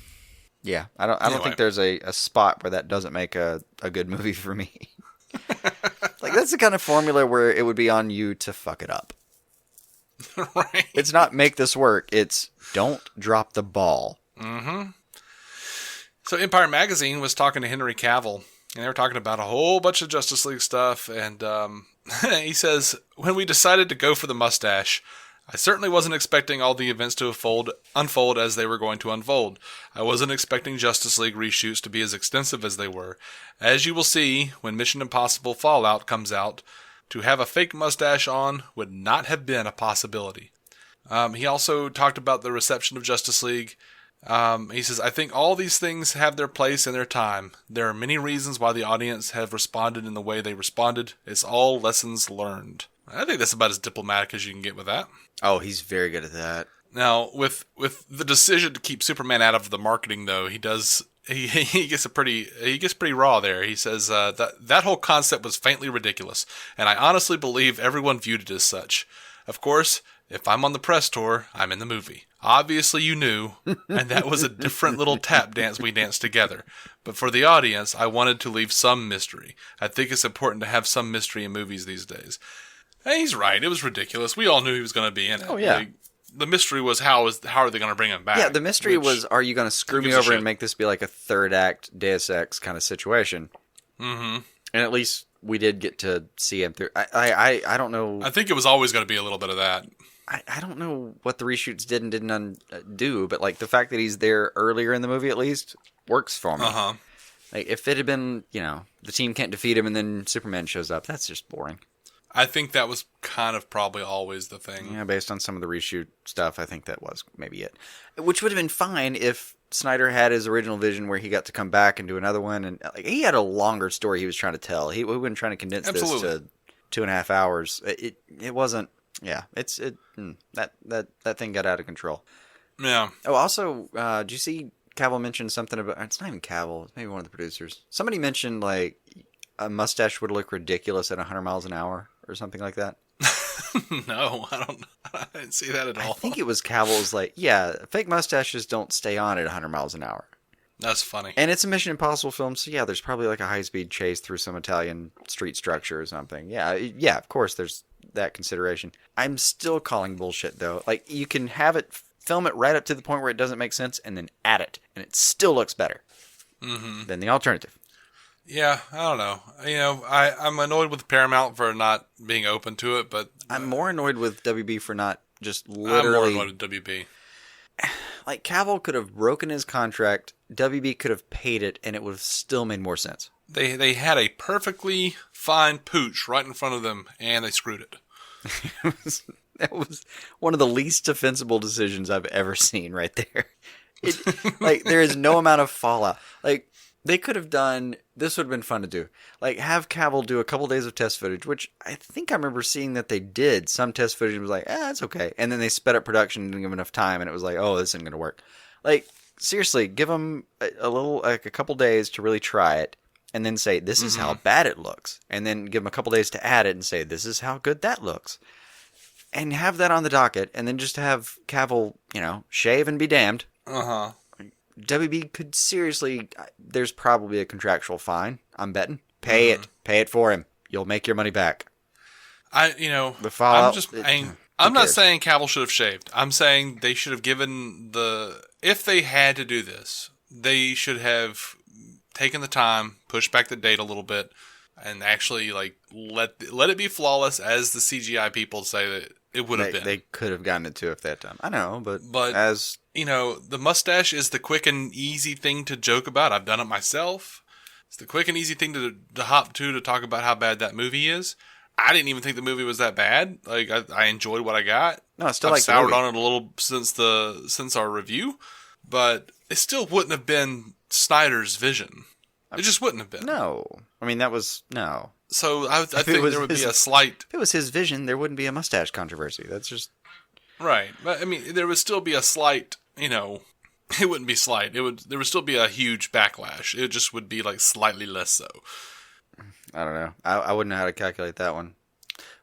yeah. I don't think there's a spot where that doesn't make a good movie for me. Like, that's the kind of formula where it would be on you to fuck it up. Right. It's not make this work. It's don't drop the ball. Mm-hmm. So Empire Magazine was talking to Henry Cavill, and they were talking about a whole bunch of Justice League stuff, and he says, when we decided to go for the mustache, I certainly wasn't expecting all the events to unfold as they were going to unfold. I wasn't expecting Justice League reshoots to be as extensive as they were. As you will see, when Mission Impossible Fallout comes out, to have a fake mustache on would not have been a possibility. He also talked about the reception of Justice League. He says, I think all these things have their place and their time. There are many reasons why the audience have responded in the way they responded. It's all lessons learned. I think that's about as diplomatic as you can get with that. Oh, he's very good at that. Now, with the decision to keep Superman out of the marketing, though, he gets pretty raw there. He says that whole concept was faintly ridiculous, and I honestly believe everyone viewed it as such. Of course, if I'm on the press tour, I'm in the movie. Obviously you knew, and that was a different little tap dance we danced together. But for the audience, I wanted to leave some mystery. I think it's important to have some mystery in movies these days. And he's right. It was ridiculous. We all knew he was going to be in it. Oh, yeah. Like, the mystery was how are they going to bring him back? Yeah, the mystery was, are you going to screw me over and make this be like a third act Deus Ex kind of situation? Mm-hmm. And at least we did get to see him through. I don't know. I think it was always going to be a little bit of that. I don't know what the reshoots did and didn't do, but like the fact that he's there earlier in the movie at least works for me. Uh-huh. Like if it had been, the team can't defeat him and then Superman shows up, that's just boring. I think that was kind of probably always the thing. Yeah, based on some of the reshoot stuff, I think that was maybe it. Which would have been fine if Snyder had his original vision where he got to come back and do another one, and like he had a longer story he was trying to tell. He wasn't trying to condense this to 2.5 hours. It wasn't. Yeah, that thing got out of control. Yeah. Oh, also, did you see Cavill mentioned something about? It's not even Cavill. It's maybe one of the producers. Somebody mentioned like a mustache would look ridiculous at 100 miles an hour or something like that. No, I didn't see that at all. I think it was Cavill's like, yeah, fake mustaches don't stay on at 100 miles an hour. That's funny. And it's a Mission Impossible film, so yeah, there's probably like a high-speed chase through some Italian street structure or something. Yeah, of course there's that consideration. I'm still calling bullshit, though. Like, you can have it, film it right up to the point where it doesn't make sense, and then add it, and it still looks better than the alternative. Yeah, I don't know. I'm annoyed with Paramount for not being open to it, but... I'm more annoyed with WB for not just literally... I'm more annoyed with WB. Like, Cavill could have broken his contract, WB could have paid it, and it would have still made more sense. They had a perfectly fine pooch right in front of them, and they screwed it. That was one of the least defensible decisions I've ever seen right there. Like, there is no amount of fallout. Like, they could have done... This would have been fun to do. Like, have Cavill do a couple days of test footage, which I think I remember seeing that they did. Some test footage was like, it's okay. And then they sped up production and didn't give him enough time, and it was like, oh, this isn't going to work. Like, seriously, give him a couple days to really try it, and then say, this is how bad it looks. And then give him a couple days to add it and say, this is how good that looks. And have that on the docket, and then just have Cavill, shave and be damned. Uh-huh. WB could seriously, there's probably a contractual fine, I'm betting. Pay it for him. You'll make your money back. The fallout, I'm not saying Cavill should have shaved. I'm saying they should have given if they had to do this, they should have taken the time, pushed back the date a little bit, and actually like let it be flawless as the CGI people say that it would have been. They could have gotten it to at that time. I know, but as the mustache is the quick and easy thing to joke about. I've done it myself. It's the quick and easy thing to hop to talk about how bad that movie is. I didn't even think the movie was that bad. Like I enjoyed what I got. No, I still I've like soured on it a little since our review, but it still wouldn't have been Snyder's vision. It just wouldn't have been. No, I mean that was no. So I think there would be a slight. If it was his vision, there wouldn't be a mustache controversy. That's just right. But I mean, there would still be a slight. It wouldn't be slight. There would still be a huge backlash. It just would be like slightly less so. I don't know. I wouldn't know how to calculate that one.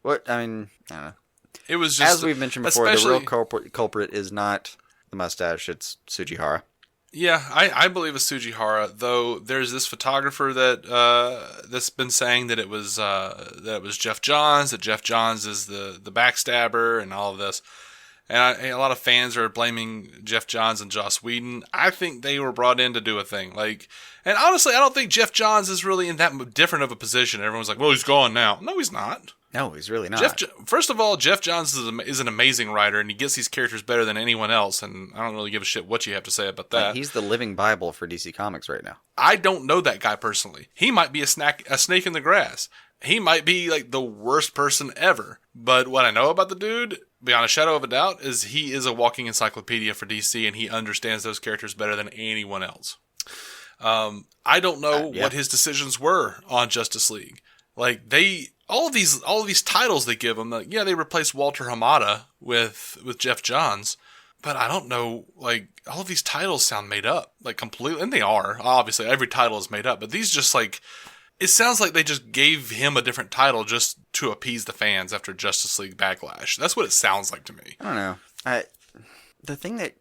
I don't know. It was just, as we've mentioned before, the real culprit is not the mustache. It's Sujihara. Yeah, I believe it's Sujihara. Though there's this photographer that's been saying that it was Jeff Johns. That Jeff Johns is the backstabber and all of this. And a lot of fans are blaming Jeff Johns and Joss Whedon. I think they were brought in to do a thing. And honestly, I don't think Jeff Johns is really in that different of a position. Everyone's like, well, he's gone now. No, he's not. No, he's really not. First of all, Jeff Johns is an amazing writer, and he gets these characters better than anyone else, and I don't really give a shit what you have to say about that. He's the living Bible for DC Comics right now. I don't know that guy personally. He might be a snake in the grass. He might be like the worst person ever. But what I know about the dude, beyond a shadow of a doubt, is he is a walking encyclopedia for DC, and he understands those characters better than anyone else. I don't know what his decisions were on Justice League. Like all of these titles they give him. Like, yeah, they replaced Walter Hamada with Jeff Johns, but I don't know. Like all of these titles sound made up, like completely, and they are. Obviously, every title is made up, but these just like It sounds like they just gave him a different title just to appease the fans after Justice League Backlash. That's what it sounds like to me. I don't know. The thing that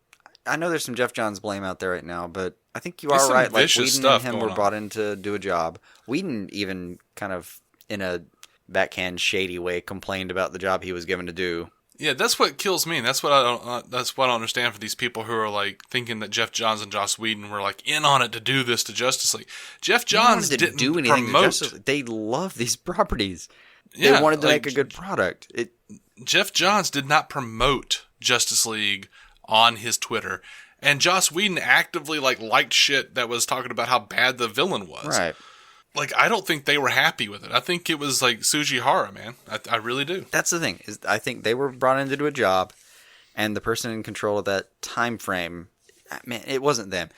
I know there's some Jeff Johns blame out there right now, but I think you are right. Like Whedon and him were brought in to do a job. Whedon even kind of in a backhand shady way complained about the job he was given to do. Yeah, that's what kills me. That's what I don't. That's what I don't understand for these people who are like thinking that Jeff Johns and Joss Whedon were like in on it to do this to Justice League. Jeff Johns didn't do anything promote. To Justice League. They love these properties. Yeah, they wanted to make a good product. Jeff Johns did not promote Justice League on his Twitter, and Joss Whedon actively liked shit that was talking about how bad the villain was. Right. Like, I don't think they were happy with it. I think it was like Sujihara, man. I really do. That's the thing. Is I think they were brought in to do a job, and the person in control of that time frame, man, it wasn't them.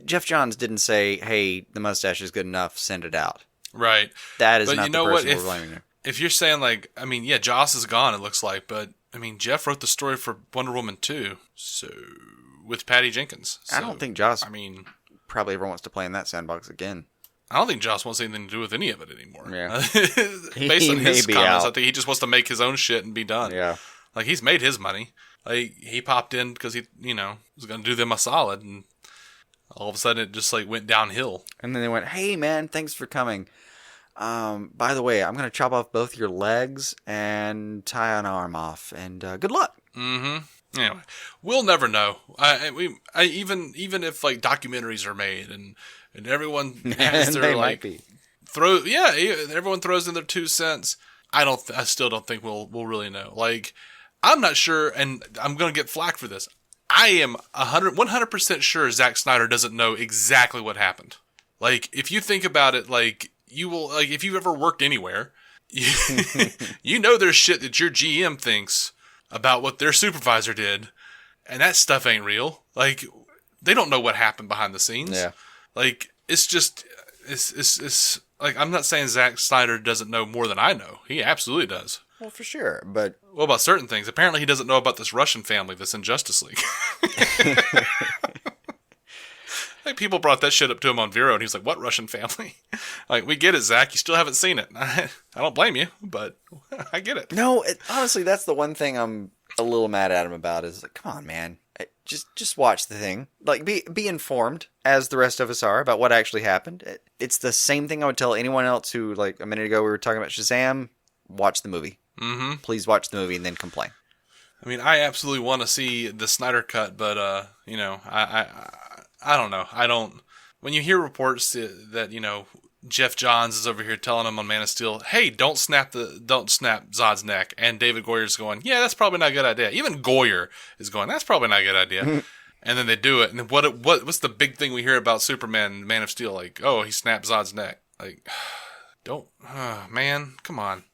Jeff Johns didn't say, "Hey, the mustache is good enough. Send it out." Right. That is not the person we're blaming there. If you're saying yeah, Joss is gone, it looks like, but Jeff wrote the story for Wonder Woman 2, so with Patty Jenkins. So, I don't think Joss. Probably ever wants to play in that sandbox again. I don't think Joss wants anything to do with any of it anymore. Yeah. Based on his comments, I think he just wants to make his own shit and be done. Yeah. Like, he's made his money. Like, he popped in because he, was going to do them a solid, and all of a sudden it just, went downhill. And then they went, "Hey, man, thanks for coming. By the way, I'm going to chop off both your legs and tie an arm off, and good luck." Mm-hmm. Anyway, we'll never know. Even if, documentaries are made and everyone has their everyone throws in their 2 cents. I still don't think we'll really know. I'm not sure, and I'm gonna get flack for this. I am 100% sure Zack Snyder doesn't know exactly what happened. If you think about it, you will if you've ever worked anywhere, you know there's shit that your GM thinks about what their supervisor did, and that stuff ain't real. They don't know what happened behind the scenes. Yeah. It's I'm not saying Zack Snyder doesn't know more than I know. He absolutely does. Well, for sure, but... Well, about certain things. Apparently he doesn't know about this Russian family that's in Justice League. People brought that shit up to him on Vero, and he was like, "What Russian family?" We get it, Zach. You still haven't seen it. I don't blame you, but I get it. No, honestly, that's the one thing I'm a little mad at him about is, come on, man. Just watch the thing. Be informed, as the rest of us are, about what actually happened. It's the same thing I would tell anyone else who, a minute ago, we were talking about Shazam. Watch the movie. Mm-hmm. Please watch the movie and then complain. I absolutely want to see the Snyder cut, but, I don't know. When you hear reports that, Jeff Johns is over here telling him on Man of Steel, "Hey, don't snap Zod's neck," and David Goyer's going, "Yeah, that's probably not a good idea." Even Goyer is going, "That's probably not a good idea." And then they do it. And then what's the big thing we hear about Superman, Man of Steel? He snapped Zod's neck. Man, come on.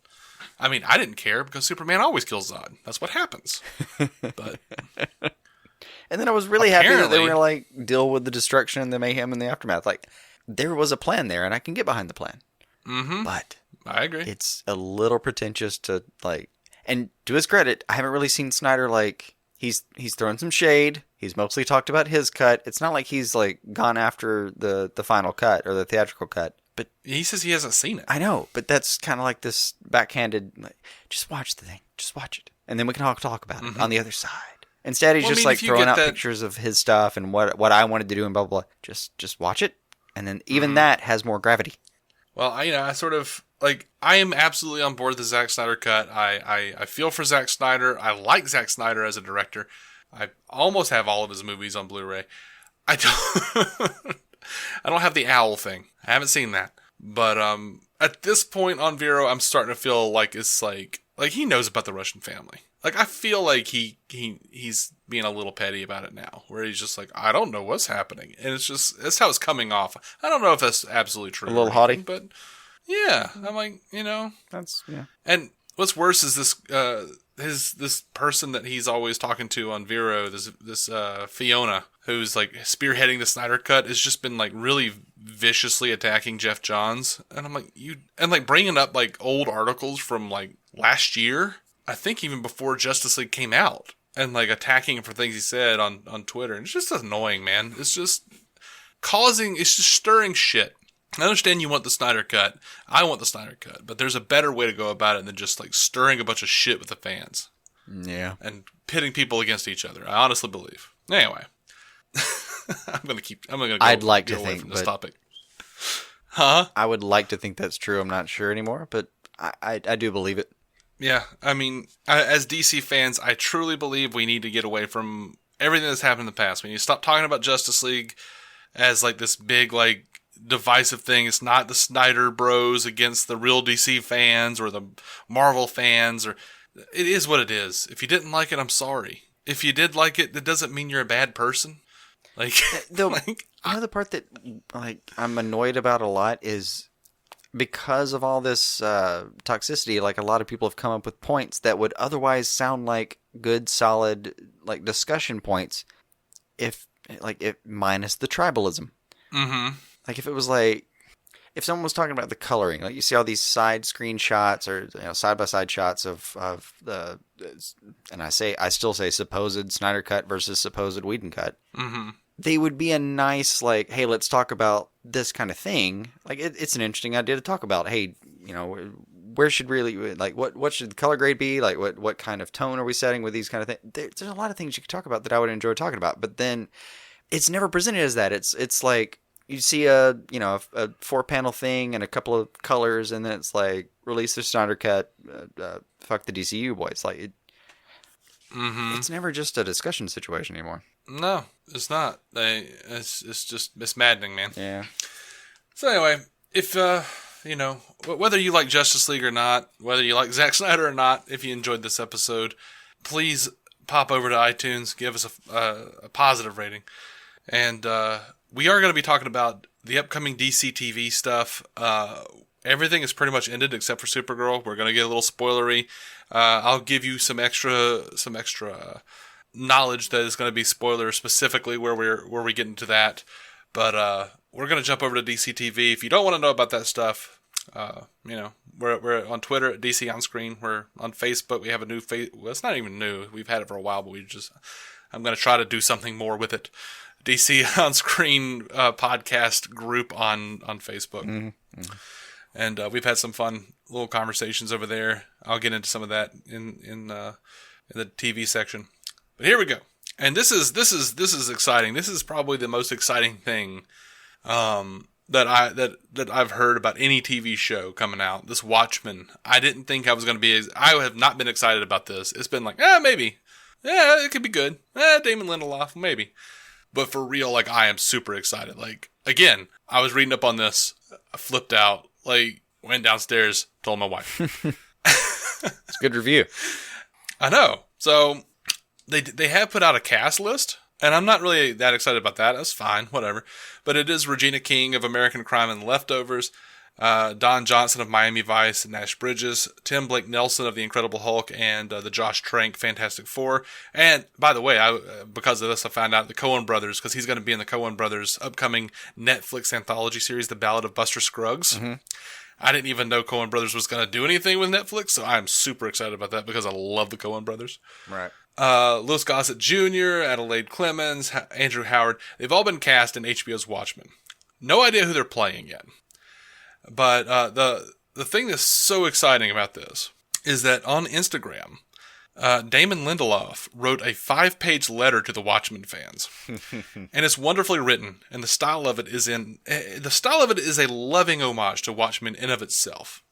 I didn't care because Superman always kills Zod. That's what happens. But and then I was really happy that they were going to deal with the destruction, the mayhem, and the aftermath. There was a plan there, and I can get behind the plan. Mm-hmm. But I agree. It's a little pretentious to and to his credit, I haven't really seen Snyder he's thrown some shade. He's mostly talked about his cut. It's not like he's gone after the final cut or the theatrical cut. But he says he hasn't seen it. I know, but that's kind of this backhanded. Just watch the thing. Just watch it, and then we can talk about it on the other side. Instead, he's throwing out pictures of his stuff and what I wanted to do and blah blah blah. Just watch it, and then even that has more gravity. Well, I sort of I am absolutely on board with the Zack Snyder cut. I feel for Zack Snyder. I like Zack Snyder as a director. I almost have all of his movies on Blu-ray. I don't have the Owl thing. I haven't seen that. But at this point on Vero, I'm starting to feel it's he knows about the Russian family. I feel like he's being a little petty about it now, where he's just I don't know what's happening. And that's how it's coming off. I don't know if that's absolutely true. A little haughty. But yeah, I'm That's, yeah. And what's worse is this person that he's always talking to on Vero, this Fiona, who's spearheading the Snyder Cut, has just been really viciously attacking Jeff Johns, and I'm bringing up old articles from last year, I think even before Justice League came out, and attacking him for things he said on Twitter, and it's just annoying, man. It's just stirring shit. I understand you want the Snyder Cut. I want the Snyder Cut. But there's a better way to go about it than just like stirring a bunch of shit with the fans. Yeah. And pitting people against each other. I honestly believe. Anyway. I'd like to away think from this but topic. Huh? I would like to think that's true. I'm not sure anymore, but I do believe it. Yeah, I mean, as DC fans, I truly believe we need to get away from everything that's happened in the past. We need to stop talking about Justice League as like this big, like, divisive thing. It's not the Snyder Bros against the real DC fans or the Marvel fans. Or it is what it is. If you didn't like it, I'm sorry. If you did like it, that doesn't mean you're a bad person. Like, the part that like I'm annoyed about a lot is because of all this toxicity. Like a lot of people have come up with points that would otherwise sound like good, solid, like discussion points. If minus the tribalism. Mm-hmm. Like if it was like if someone was talking about the coloring, like you see all these side screenshots or side by side shots of the, and I still say supposed Snyder Cut versus supposed Whedon Cut. Mm-hmm. They would be a nice like, hey, let's talk about this kind of thing. Like it's an interesting idea to talk about. Hey, where should really like what should the color grade be? Like what kind of tone are we setting with these kind of things? There's a lot of things you could talk about that I would enjoy talking about, but then it's never presented as that. It's like you see a 4-panel thing and a couple of colors, and then it's like release the Snyder Cut, fuck the DCU boys. Like it's never just a discussion situation anymore. No, it's not. It's maddening, man. Yeah. So anyway, if whether you like Justice League or not, whether you like Zack Snyder or not, if you enjoyed this episode, please pop over to iTunes, give us a positive rating, and we are going to be talking about the upcoming DC TV stuff. Everything is pretty much ended except for Supergirl. We're going to get a little spoilery. I'll give you some extra knowledge that is going to be spoiler specifically where we get into that. But we're going to jump over to DC TV. If you don't want to know about that stuff, we're on Twitter at DC On Screen. We're on Facebook. We have a new well, it's not even new. We've had it for a while, but I'm going to try to do something more with it. DC On Screen podcast group on Facebook. Mm-hmm. And we've had some fun little conversations over there. I'll get into some of that in the TV section. But here we go. And this is exciting. This is probably the most exciting thing that I've heard about any TV show coming out. This Watchmen. I didn't think I was going to be. I have not been excited about this. It's been like, maybe. Yeah, it could be good. Damon Lindelof, maybe. But for real, like, I am super excited. Like, again, I was reading up on this. I flipped out. Like, went downstairs, told my wife. It's a good review. I know. So, they have put out a cast list, and I'm not really that excited about that. That's fine, whatever. But it is Regina King of American Crime and Leftovers, Don Johnson of Miami Vice and Nash Bridges, Tim Blake Nelson of The Incredible Hulk, and the Josh Trank Fantastic Four. And, by the way, because of this, I found out the Coen Brothers, because he's going to be in the Coen Brothers' upcoming Netflix anthology series, The Ballad of Buster Scruggs. Mm-hmm. I didn't even know Coen Brothers was going to do anything with Netflix, so I'm super excited about that because I love the Coen Brothers. Right. Louis Gossett Jr., Adelaide Clemons, Andrew Howard, they've all been cast in HBO's Watchmen. No idea who they're playing yet. But the thing that's so exciting about this is that on Instagram, Damon Lindelof wrote a 5-page letter to the Watchmen fans, and it's wonderfully written. And the style of it is a loving homage to Watchmen in of itself.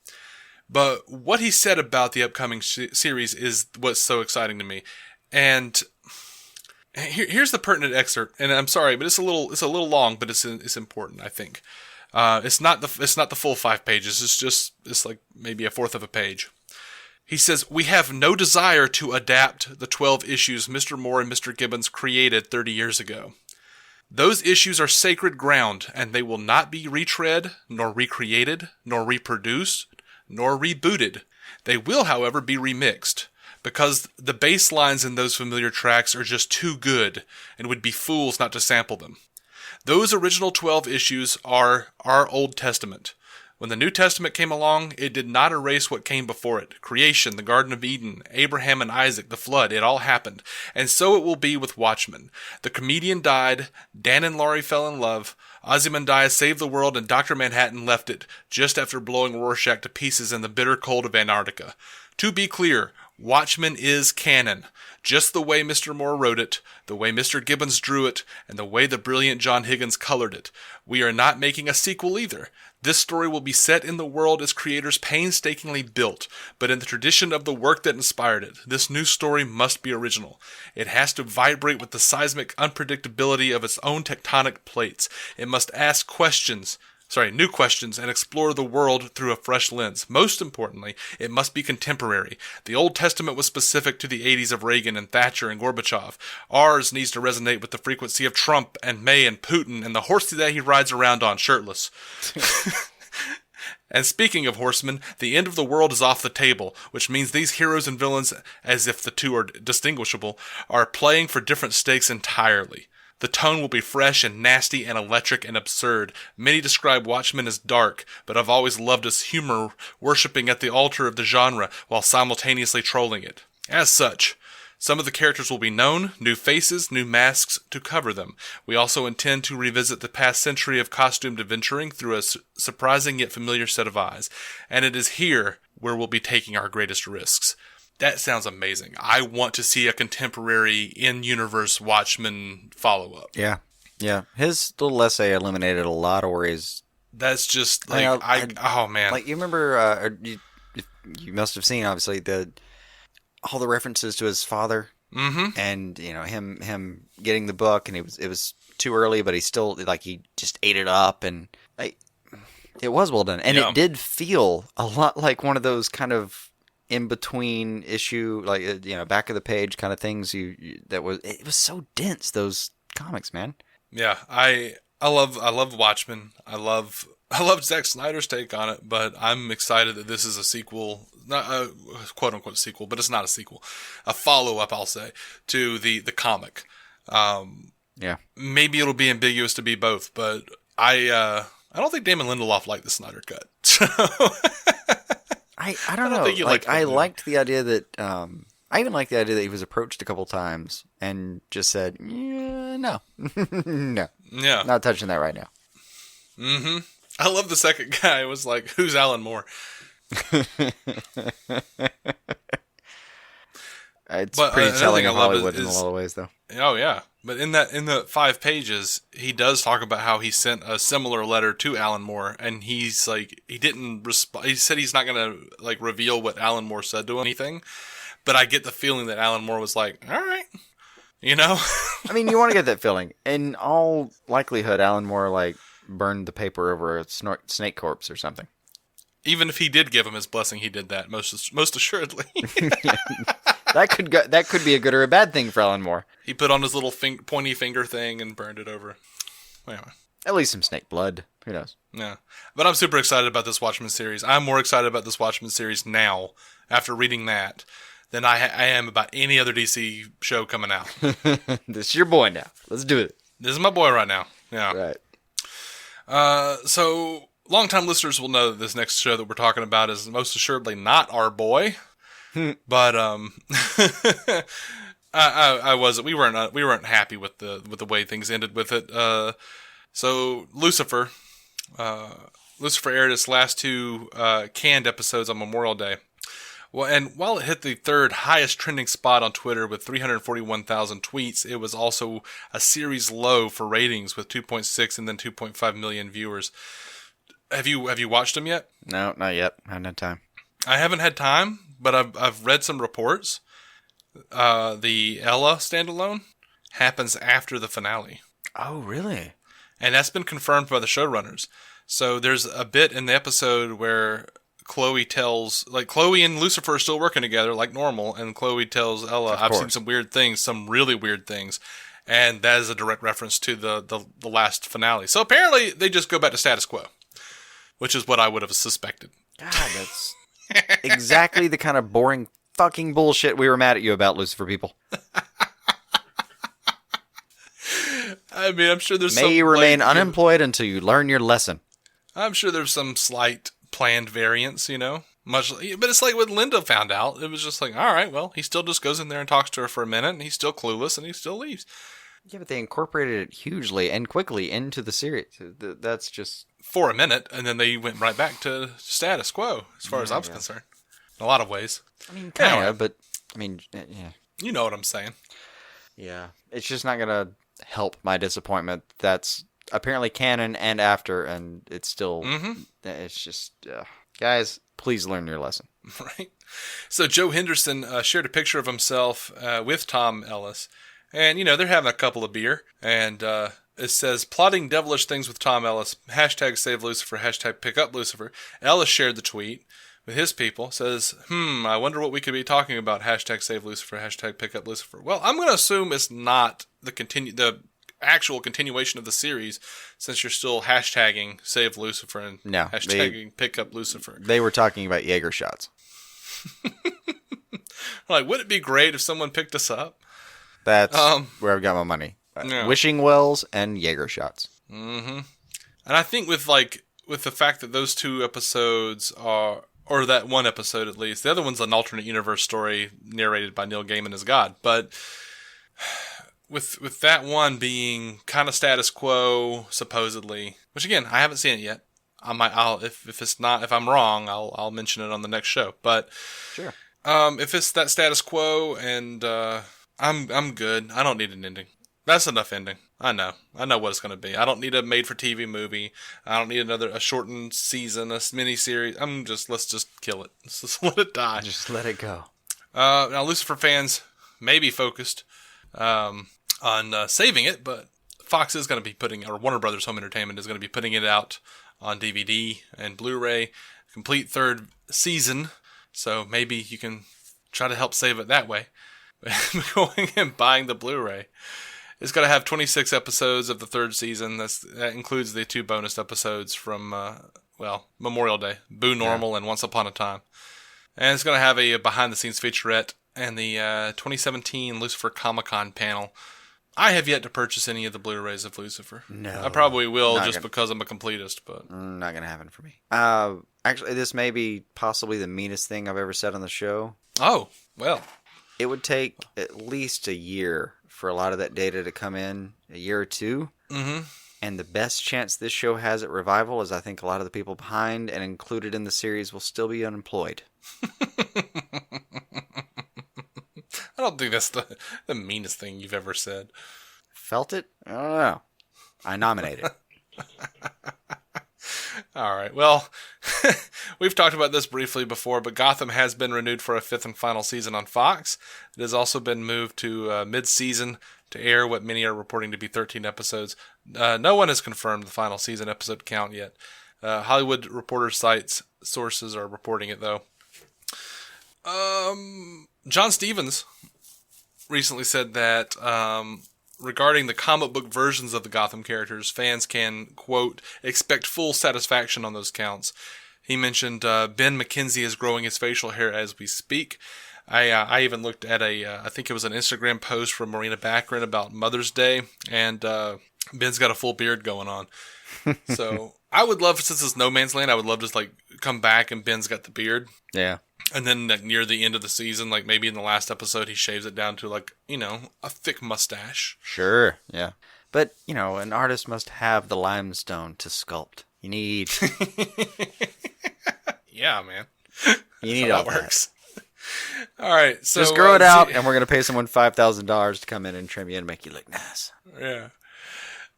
But what he said about the upcoming series is what's so exciting to me. And here's the pertinent excerpt. And I'm sorry, but it's a little long, but it's important, I think. It's not the full 5 pages. It's like maybe a fourth of a page. He says, "We have no desire to adapt the 12 issues Mr. Moore and Mr. Gibbons created 30 years ago. Those issues are sacred ground, and they will not be retread, nor recreated, nor reproduced, nor rebooted. They will, however, be remixed, because the bass lines in those familiar tracks are just too good, and would be fools not to sample them. Those original 12 issues are our Old Testament. When the New Testament came along, it did not erase what came before it. Creation, the Garden of Eden, Abraham and Isaac, the flood, it all happened. And so it will be with Watchmen. The comedian died, Dan and Laurie fell in love, Ozymandias saved the world, and Dr. Manhattan left it, just after blowing Rorschach to pieces in the bitter cold of Antarctica. To be clear, Watchmen is canon. Just the way Mr. Moore wrote it, the way Mr. Gibbons drew it, and the way the brilliant John Higgins colored it. We are not making a sequel either. This story will be set in the world its creators painstakingly built, but in the tradition of the work that inspired it. This new story must be original. It has to vibrate with the seismic unpredictability of its own tectonic plates. It must ask new questions, and explore the world through a fresh lens. Most importantly, it must be contemporary. The Old Testament was specific to the 80s of Reagan and Thatcher and Gorbachev. Ours needs to resonate with the frequency of Trump and May and Putin and the horse that he rides around on shirtless. And speaking of horsemen, the end of the world is off the table, which means these heroes and villains, as if the two are distinguishable, are playing for different stakes entirely. The tone will be fresh and nasty and electric and absurd. Many describe Watchmen as dark, but I've always loved its humor, worshipping at the altar of the genre while simultaneously trolling it. As such, some of the characters will be known, new faces, new masks to cover them. We also intend to revisit the past century of costumed adventuring through a surprising yet familiar set of eyes. And it is here where we'll be taking our greatest risks. That sounds amazing. I want to see a contemporary in-universe Watchmen follow-up. Yeah. His little essay eliminated a lot of worries. That's just like oh man. Like you remember, you must have seen obviously all the references to his father, and him getting the book, and it was too early, but he still he just ate it up, and it was well done, and it did feel a lot like one of those kind of in between issue, back of the page kind of things. It was so dense, those comics, man. Yeah, I love Watchmen. I love Zack Snyder's take on it, but I'm excited that this is a sequel, not a quote unquote sequel, but it's not a sequel, a follow up, I'll say, to the comic. Yeah, maybe it'll be ambiguous to be both, but I don't think Damon Lindelof liked the Snyder cut. So I don't know. I liked the idea that I even liked the idea that he was approached a couple times and just said, no, no, yeah, not touching that right now. Mm-hmm. I love the second guy. It was like, who's Alan Moore? It's pretty telling of Hollywood in a lot of ways, though. Oh yeah, but in the 5 pages, he does talk about how he sent a similar letter to Alan Moore, and he's like, he didn't respond. He said he's not gonna reveal what Alan Moore said to anything, but I get the feeling that Alan Moore was like, all right, I mean, you want to get that feeling. In all likelihood, Alan Moore burned the paper over a snake corpse or something. Even if he did give him his blessing, he did that most assuredly. That could be a good or a bad thing for Alan Moore. He put on his little pointy finger thing and burned it over. Anyway. At least some snake blood. Who knows? Yeah. But I'm super excited about this Watchmen series. I'm more excited about this Watchmen series now, after reading that, than I am about any other DC show coming out. This is your boy now. Let's do it. This is my boy right now. Yeah. Right. So, longtime listeners will know that this next show that we're talking about is most assuredly not our boy. But we weren't happy with the way things ended with it. So Lucifer aired its last 2 canned episodes on Memorial Day. Well, and while it hit the 3rd highest trending spot on Twitter with 341,000 tweets, it was also a series low for ratings with 2.6 and then 2.5 million viewers. Have you watched them yet? No, not yet. I haven't had time. I haven't had time, but I've read some reports. The Ella standalone happens after the finale. Oh, really? And that's been confirmed by the showrunners. So there's a bit in the episode where Chloe and Lucifer are still working together like normal, and Chloe tells Ella, I've seen some weird things, some really weird things. And that is a direct reference to the last finale. So apparently they just go back to status quo, which is what I would have suspected. God, that's exactly the kind of boring fucking bullshit we were mad at you about, Lucifer people. I mean, I'm sure there's May you remain unemployed until you learn your lesson. I'm sure there's some slight planned variants, Much, but it's like when Linda found out. It was just like, all right, well, he still just goes in there and talks to her for a minute, and he's still clueless, and he still leaves. Yeah, but they incorporated it hugely and quickly into the series. That's just... For a minute, and then they went right back to status quo, as far as I was concerned. In a lot of ways. I mean, kind of, but, yeah. You know what I'm saying. Yeah. It's just not going to help my disappointment. That's apparently canon and after, and it's still... It's just... guys, please learn your lesson. Right. So Joe Henderson shared a picture of himself with Tom Ellis. And, they're having a couple of beer. And it says, plotting devilish things with Tom Ellis. Hashtag save Lucifer. Hashtag pick up Lucifer. Ellis shared the tweet with his people. Says, I wonder what we could be talking about. Hashtag save Lucifer. Hashtag pick up Lucifer. Well, I'm going to assume it's not the actual continuation of the series, since you're still hashtagging save Lucifer and hashtagging pick up Lucifer. They were talking about Jaeger shots. Like, would it be great if someone picked us up? That's where I've got my money. Wishing wells and Jaeger shots. Mm-hmm. And I think with the fact that those two episodes are, or that one episode at least, the other one's an alternate universe story narrated by Neil Gaiman as God, but with that one being kind of status quo supposedly, which again I haven't seen it yet. If I'm wrong, I'll mention it on the next show. But sure. If it's that status quo, and I'm good. I don't need an ending. That's enough ending. I know what it's going to be. I don't need a made-for-TV movie. I don't need a shortened season, a mini-series. Let's just kill it. Let's just let it die. Just let it go. Now, Lucifer fans may be focused on saving it, but Fox is going to be or Warner Brothers Home Entertainment is going to be putting it out on DVD and Blu-ray, complete third season. So maybe you can try to help save it that way. Going and buying the Blu-ray. It's going to have 26 episodes of the third season. That includes the 2 bonus episodes from, Memorial Day, Boo Normal and Once Upon a Time. And it's going to have a behind-the-scenes featurette and the 2017 Lucifer Comic-Con panel. I have yet to purchase any of the Blu-rays of Lucifer. No. I probably will because I'm a completist, but... Not going to happen for me. Actually, this may be possibly the meanest thing I've ever said on the show. Oh, well... It would take at least a year for a lot of that data to come in, a year or two. Mm-hmm. And the best chance this show has at revival is I think a lot of the people behind and included in the series will still be unemployed. I don't think that's the meanest thing you've ever said. Felt it? I don't know. I nominate it. All right. Well, we've talked about this briefly before, but Gotham has been renewed for a 5th and final season on Fox. It has also been moved to mid-season to air what many are reporting to be 13 episodes. No one has confirmed the final season episode count yet. Hollywood Reporter sites sources are reporting it, though. John Stevens recently said that regarding the comic book versions of the Gotham characters, fans can, quote, expect full satisfaction on those counts. He mentioned Ben McKenzie is growing his facial hair as we speak. I even looked at I think it was an Instagram post from Marina Baccarin about Mother's Day, and Ben's got a full beard going on. So I would love, since it's No Man's Land, I would love to come back and Ben's got the beard. Yeah. And then near the end of the season, maybe in the last episode, he shaves it down to a thick mustache. Sure, yeah. But, an artist must have the limestone to sculpt. You need... Yeah, man. You need all that. Works. All right, so... Just grow it out, and we're going to pay someone $5,000 to come in and trim you and make you look nice. Yeah.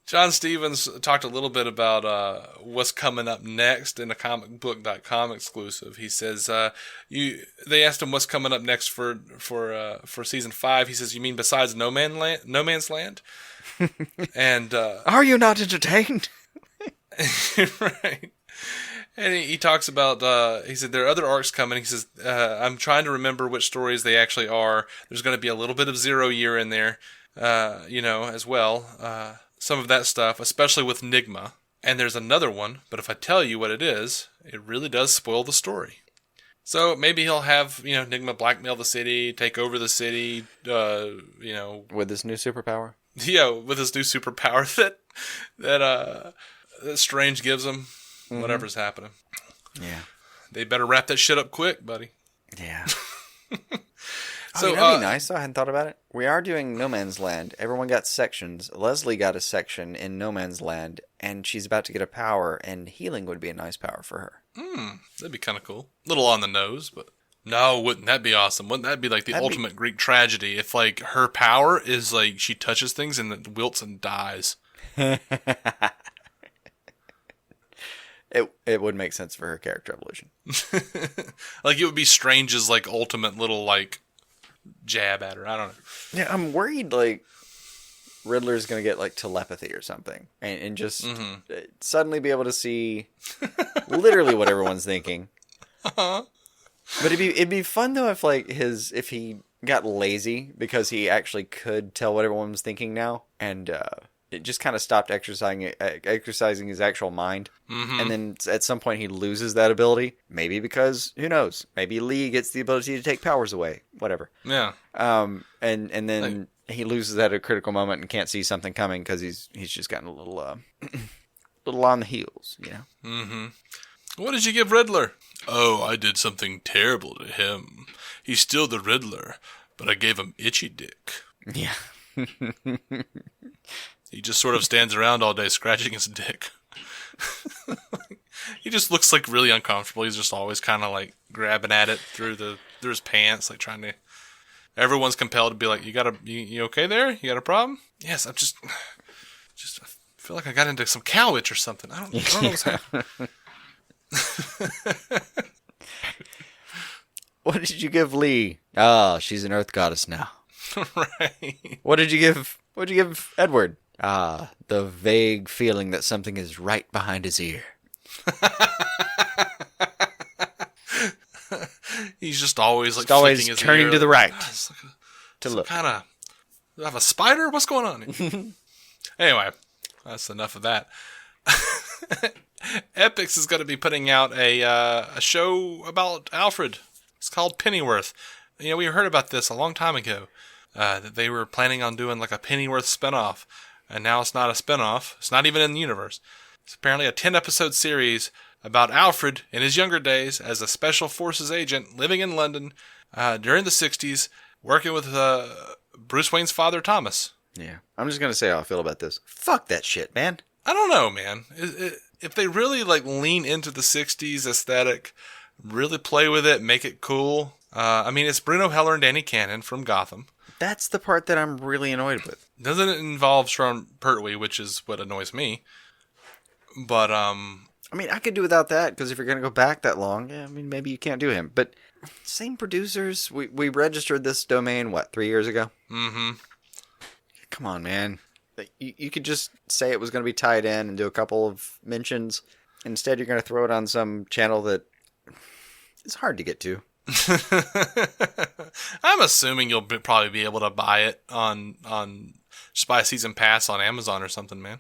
John Stevens talked a little bit about what's coming up next in a comicbook.com exclusive. He says they asked him what's coming up next for season 5. He says, "You mean besides No Man's Land?" And are you not entertained? Right. And he talks about, he said, there are other arcs coming. He says, I'm trying to remember which stories they actually are. There's going to be a little bit of Zero Year in there, as well. Some of that stuff, especially with Nigma. And there's another one, but if I tell you what it is, it really does spoil the story. So maybe he'll have, Nigma blackmail the city, take over the city, With this new superpower? Yeah, with his new superpower that Strange gives him. whatever's happening. Yeah. They better wrap that shit up quick, buddy. Yeah. So that'd be nice. I hadn't thought about it. We are doing No Man's Land. Everyone got sections. Leslie got a section in No Man's Land, and she's about to get a power, and healing would be a nice power for her. That'd be kind of cool. Little on the nose, but no, wouldn't that be awesome? Wouldn't that be like the ultimate Greek tragedy if like her power is like she touches things and it wilts and dies? It would make sense for her character evolution. Like it would be Strange's like ultimate little like jab at her. I don't know. Yeah, I'm worried like Riddler's gonna get like telepathy or something, and just suddenly be able to see literally what everyone's thinking. But it'd be fun though if he got lazy because he actually could tell what everyone was thinking now, and it just kind of stopped exercising his actual mind. And then at some point he loses that ability. Maybe because, who knows? Maybe Lee gets the ability to take powers away. Whatever. Yeah. And then he loses that at a critical moment and can't see something coming because he's just gotten a little little on the heels, you know? What did you give Riddler? Oh, I did something terrible to him. He's still the Riddler, but I gave him itchy dick. Yeah. He just sort of stands around all day scratching his dick. He just looks like really uncomfortable. He's just always kind of like grabbing at it through his pants, like trying to. Everyone's compelled to be like, you okay there? You got a problem? Yes, I'm just I feel like I got into some cow itch or something. I don't know what's happening. What did you give Lee? Oh, she's an Earth goddess now. Right. What did you give Edward? Ah, the vague feeling that something is right behind his ear. He's just always like always flicking his turning ear. to the right to look. Kind of. Do I have a spider? What's going on here? Anyway, that's enough of that. Epix is going to be putting out a show about Alfred. It's called Pennyworth. You know, we heard about this a long time ago. That they were planning on doing like a Pennyworth spinoff. And now it's not a spinoff. It's not even in the universe. It's apparently a 10-episode series about Alfred in his younger days as a special forces agent living in London during the 60s, working with Bruce Wayne's father, Thomas. Yeah. I'm just going to say how I feel about this. Fuck that shit, man. I don't know, man. If they really like lean into the 60s aesthetic, really play with it, make it cool. I mean, it's Bruno Heller and Danny Cannon from Gotham. That's the part that I'm really annoyed with. Doesn't it involve Sean Pertwee, which is what annoys me. But, I mean, I could do without that, because if you're going to go back that long, yeah, I mean, maybe you can't do him. But same producers. We registered this domain, 3 years ago? Mm-hmm. Come on, man. You could just say it was going to be tied in and do a couple of mentions. Instead, you're going to throw it on some channel that is hard to get to. I'm assuming you'll probably be able to buy it on just buy a season pass on Amazon or something, man.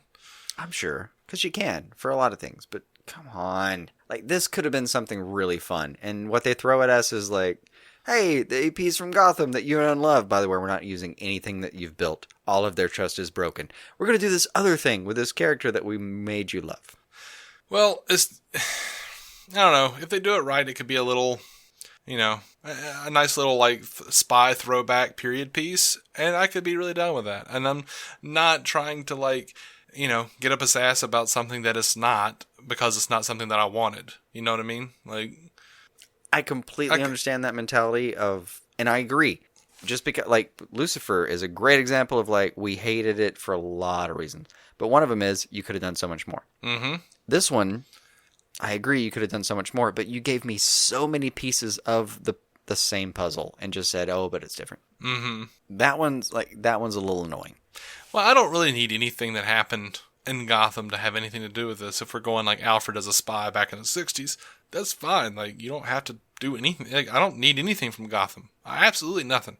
I'm sure, because you can for a lot of things. But come on, like this could have been something really fun. And what they throw at us is like, hey, the APs from Gotham that you and love. By the way, we're not using anything that you've built. All of their trust is broken. We're gonna do this other thing with this character that we made you love. Well, I don't know. If they do it right, it could be a little. You know, a nice little like spy throwback period piece, and I could be really done with that. And I'm not trying to like, you know, get up his ass about something that it's not because it's not something that I wanted. You know what I mean? Like, I completely understand that mentality and I agree. Just because, like, Lucifer is a great example of like we hated it for a lot of reasons, but one of them is you could have done so much more. Mm-hmm. This one. I agree you could have done so much more, but you gave me so many pieces of the same puzzle and just said, oh, but it's different. Mm-hmm. That one's a little annoying. Well, I don't really need anything that happened in Gotham to have anything to do with this. If we're going like Alfred as a spy back in the 60s, that's fine. Like, you don't have to do anything. Like, I don't need anything from Gotham. Absolutely nothing.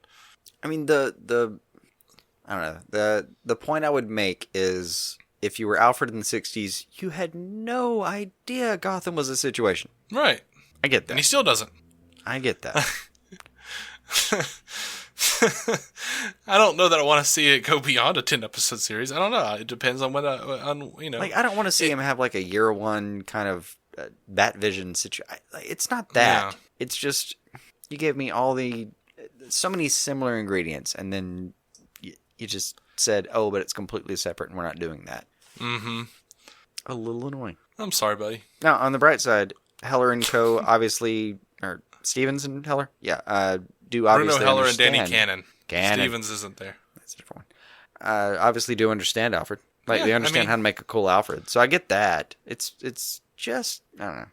I mean, I don't know. The point I would make is if you were Alfred in the 60s, you had no idea Gotham was a situation. Right. I get that. And he still doesn't. I get that. I don't know that I want to see it go beyond a 10-episode series. I don't know. It depends on when, you know. Like, I don't want to see him have like a year one kind of Batvision situation. It's not that. Yeah. It's just you gave me so many similar ingredients, and then you just said, "Oh, but it's completely separate, and we're not doing that." Mm-hmm. A little annoying. I'm sorry, buddy. Now, on the bright side, Heller and Co. obviously, or Stevens and Heller, do obviously Bruno Heller and understand. Danny Cannon. Cannon. Stevens isn't there. That's a different one. Obviously do understand Alfred. Like, Yeah, they understand I mean- how to make a cool Alfred. So I get that. It's just, I don't know.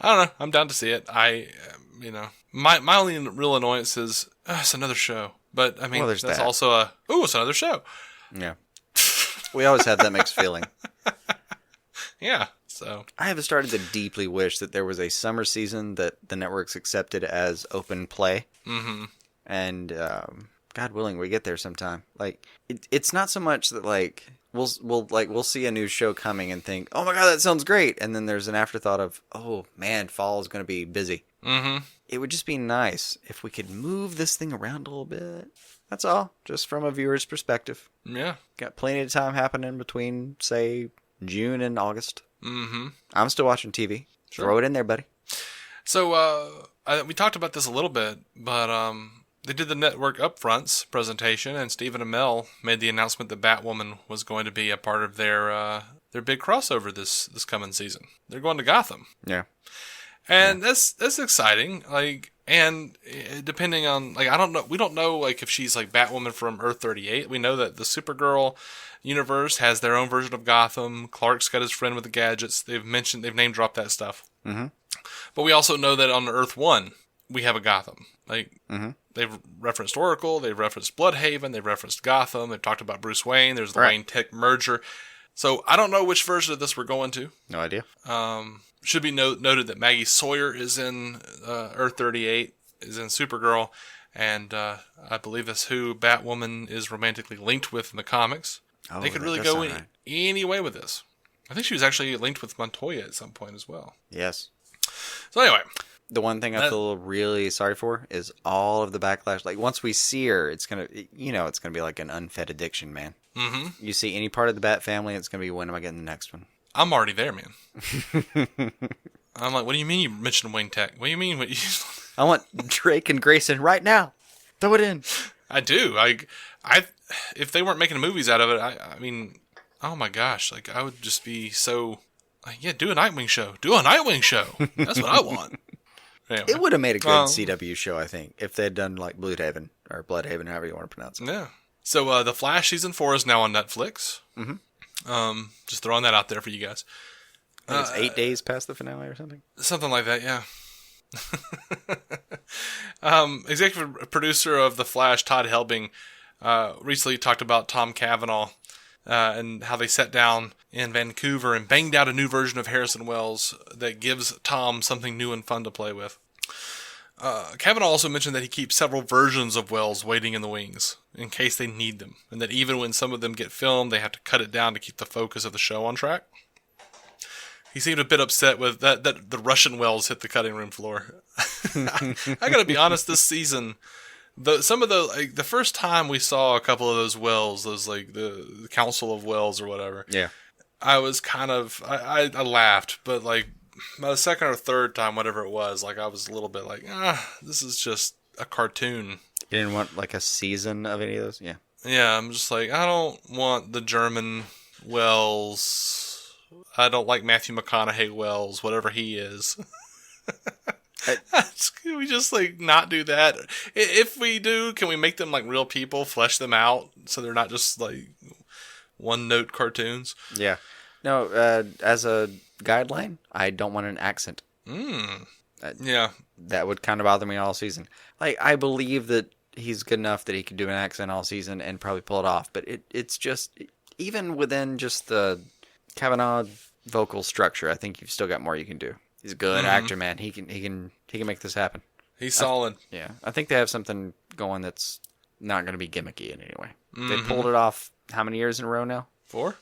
I don't know. I'm down to see it. My only real annoyance is it's another show. But I mean, Well, there's that's that. also it's another show. Yeah. We always have that mixed feeling. Yeah. So I have started to deeply wish that there was a summer season that the networks accepted as open play. mm-hmm. And God willing, we get there sometime. Like, it's not so much that like we'll see a new show coming and think, oh my God, that sounds great, and then there's an afterthought of, oh man, fall is going to be busy. Mm-hmm. It would just be nice if we could move this thing around a little bit. That's all, just from a viewer's perspective. Yeah. Got plenty of time happening between, say, June and August. Mm-hmm. I'm still watching TV. Sure. Throw it in there, buddy. So we talked about this a little bit, but they did the network upfronts presentation, and Stephen Amell made the announcement that Batwoman was going to be a part of their big crossover this coming season. They're going to Gotham, Yeah. and that's exciting. Like, and depending on, like, I don't know, we don't know, like, if she's like Batwoman from Earth 38. We know that the Supergirl universe has their own version of Gotham. Clark's got his friend with the gadgets. They've name dropped that stuff. Mm-hmm. But we also know that on Earth 1, we have a Gotham. Like, Mm-hmm. they've referenced Oracle, they've referenced Bloodhaven, they've referenced Gotham, they've talked about Bruce Wayne, there's the Right. Wayne Tech merger. So I don't know which version of this we're going to. No idea. Should be noted that Maggie Sawyer is in Earth 38, is in Supergirl, and I believe that's who Batwoman is romantically linked with in the comics. Oh, They could that really does go sound right. any way with this. I think she was actually linked with Montoya at some point as well. Yes. So anyway, The one thing I feel really sorry for is all of the backlash. Like, once we see her, it's gonna be like an unfed addiction, man. mm-hmm. You see any part of the Bat family, it's gonna be, when am I getting the next one? I'm already there, man. I'm like, what do you mean you mentioned Wayne Tech? What do you mean? I want Drake and Grayson right now. Throw it in. I do. If they weren't making movies out of it, I mean, oh my gosh, like, I would just be so, like, yeah, do a Nightwing show. Do a Nightwing show. That's what I want. Anyway. It would have made a good CW show, I think, if they'd done like Bloodhaven or Bloodhaven, however you want to pronounce it. Yeah. So The Flash season 4 is now on Netflix. Mm-hmm. Just throwing that out there for you guys. I think it's 8 days past the finale or something. Something like that, yeah. Executive producer of The Flash, Todd Helbing, recently talked about Tom Cavanaugh and how they sat down in Vancouver and banged out a new version of Harrison Wells that gives Tom something new and fun to play with. Cavanaugh also mentioned that he keeps several versions of Wells waiting in the wings in case they need them, and that even when some of them get filmed, they have to cut it down to keep the focus of the show on track. He seemed a bit upset with that the Russian Wells hit the cutting room floor. I gotta be honest, this season, the first time we saw a couple of those Wells, those like the Council of Wells or whatever, Yeah. I was kind of I laughed, but like by the second or third time, whatever it was, like I was a little bit like, this is just a cartoon. You didn't want like a season of any of those? Yeah. Yeah, I'm just like, I don't want the German Wells. I don't like Matthew McConaughey Wells, whatever he is. Can we just like not do that? If we do, can we make them like real people, flesh them out so they're not just like one-note cartoons? Yeah. No, as a guideline, I don't want an accent. Yeah. That would kind of bother me all season. Like, I believe that he's good enough that he could do an accent all season and probably pull it off, but it's just, even within just the Kavanaugh vocal structure, I think you've still got more you can do. He's a good actor, man. He can make this happen. He's solid. Yeah. I think they have something going that's not going to be gimmicky in any way. They pulled it off how many years in a row now? 4?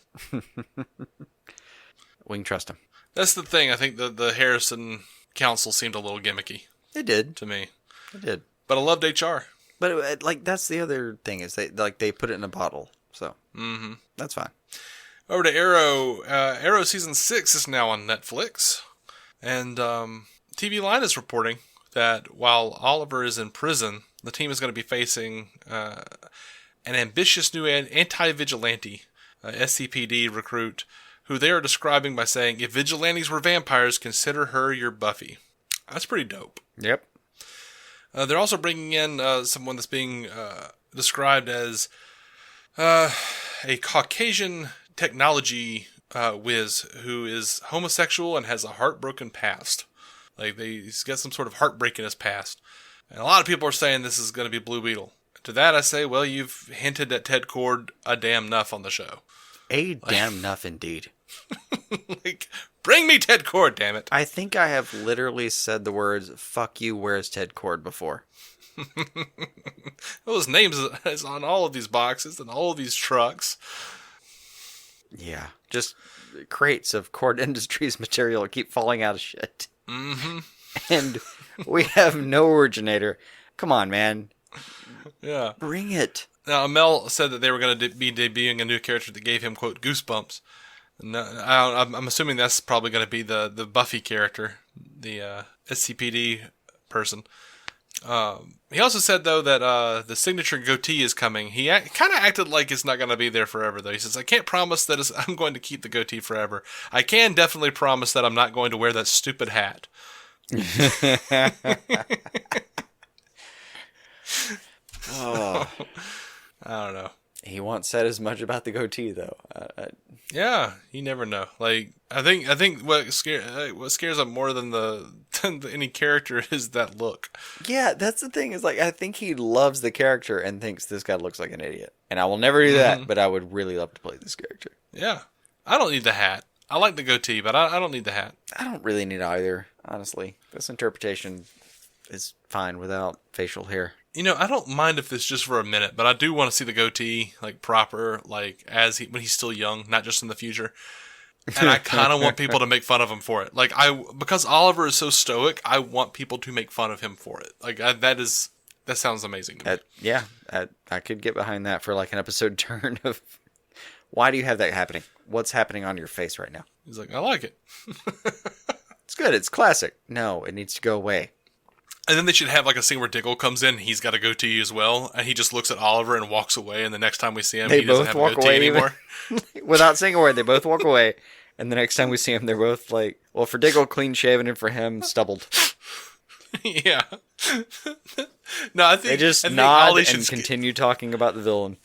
We can trust him. That's the thing. I think the Harrison Council seemed a little gimmicky It did. to me. It did. But I loved HR. But like, that's the other thing, is they put it in a bottle. So that's fine. Over to Arrow. Arrow season 6 is now on Netflix. And TV Line is reporting that while Oliver is in prison, the team is going to be facing an ambitious new anti-vigilante, SCPD recruit, who they are describing by saying, if vigilantes were vampires, consider her your Buffy. That's pretty dope. Yep. They're also bringing in someone that's being described as a Caucasian technology whiz who is homosexual and has a heartbroken past. Like, he's got some sort of heartbreak in his past. And a lot of people are saying this is going to be Blue Beetle. To that I say, well, you've hinted at Ted Cord a damn enough on the show. Damn enough indeed. Like, bring me Ted Cord, damn it. I think I have literally said the words, fuck you, where's Ted Cord before. Well, his name is on all of these boxes and all of these trucks. Yeah, just crates of Cord Industries material keep falling out of shit. Mm-hmm. And we have no originator. Come on, man. Yeah. Bring it. Now, Mel said that they were going to be debuting a new character that gave him, quote, goosebumps. No, I'm assuming that's probably going to be the Buffy character, the SCPD person. He also said, though, that the signature goatee is coming. He kind of acted like it's not going to be there forever, though. He says, I can't promise that I'm going to keep the goatee forever. I can definitely promise that I'm not going to wear that stupid hat. Oh. I don't know. He once said as much about the goatee, though. Yeah, you never know. Like, I think what scares him more than any character is that look. Yeah, that's the thing. Is like, I think he loves the character and thinks this guy looks like an idiot. And I will never do that, but I would really love to play this character. Yeah, I don't need the hat. I like the goatee, but I don't need the hat. I don't really need either, honestly. This interpretation is fine without facial hair. You know, I don't mind if it's just for a minute, but I do want to see the goatee, like, proper, like, when he's still young, not just in the future. And I kind of want people to make fun of him for it. Like, because Oliver is so stoic, I want people to make fun of him for it. Like, that sounds amazing to me. I could get behind that for, like, an episode turn of, why do you have that happening? What's happening on your face right now? He's like, I like it. It's good. It's classic. No, it needs to go away. And then they should have like a scene where Diggle comes in, he's got a goatee as well, and he just looks at Oliver and walks away, and the next time we see him, he doesn't have a goatee anymore. Without saying a word, they both walk away, and the next time we see him, they're both like, well, for Diggle, clean shaven, and for him, stubbled. Yeah. No, I think they just nod and continue talking about the villain.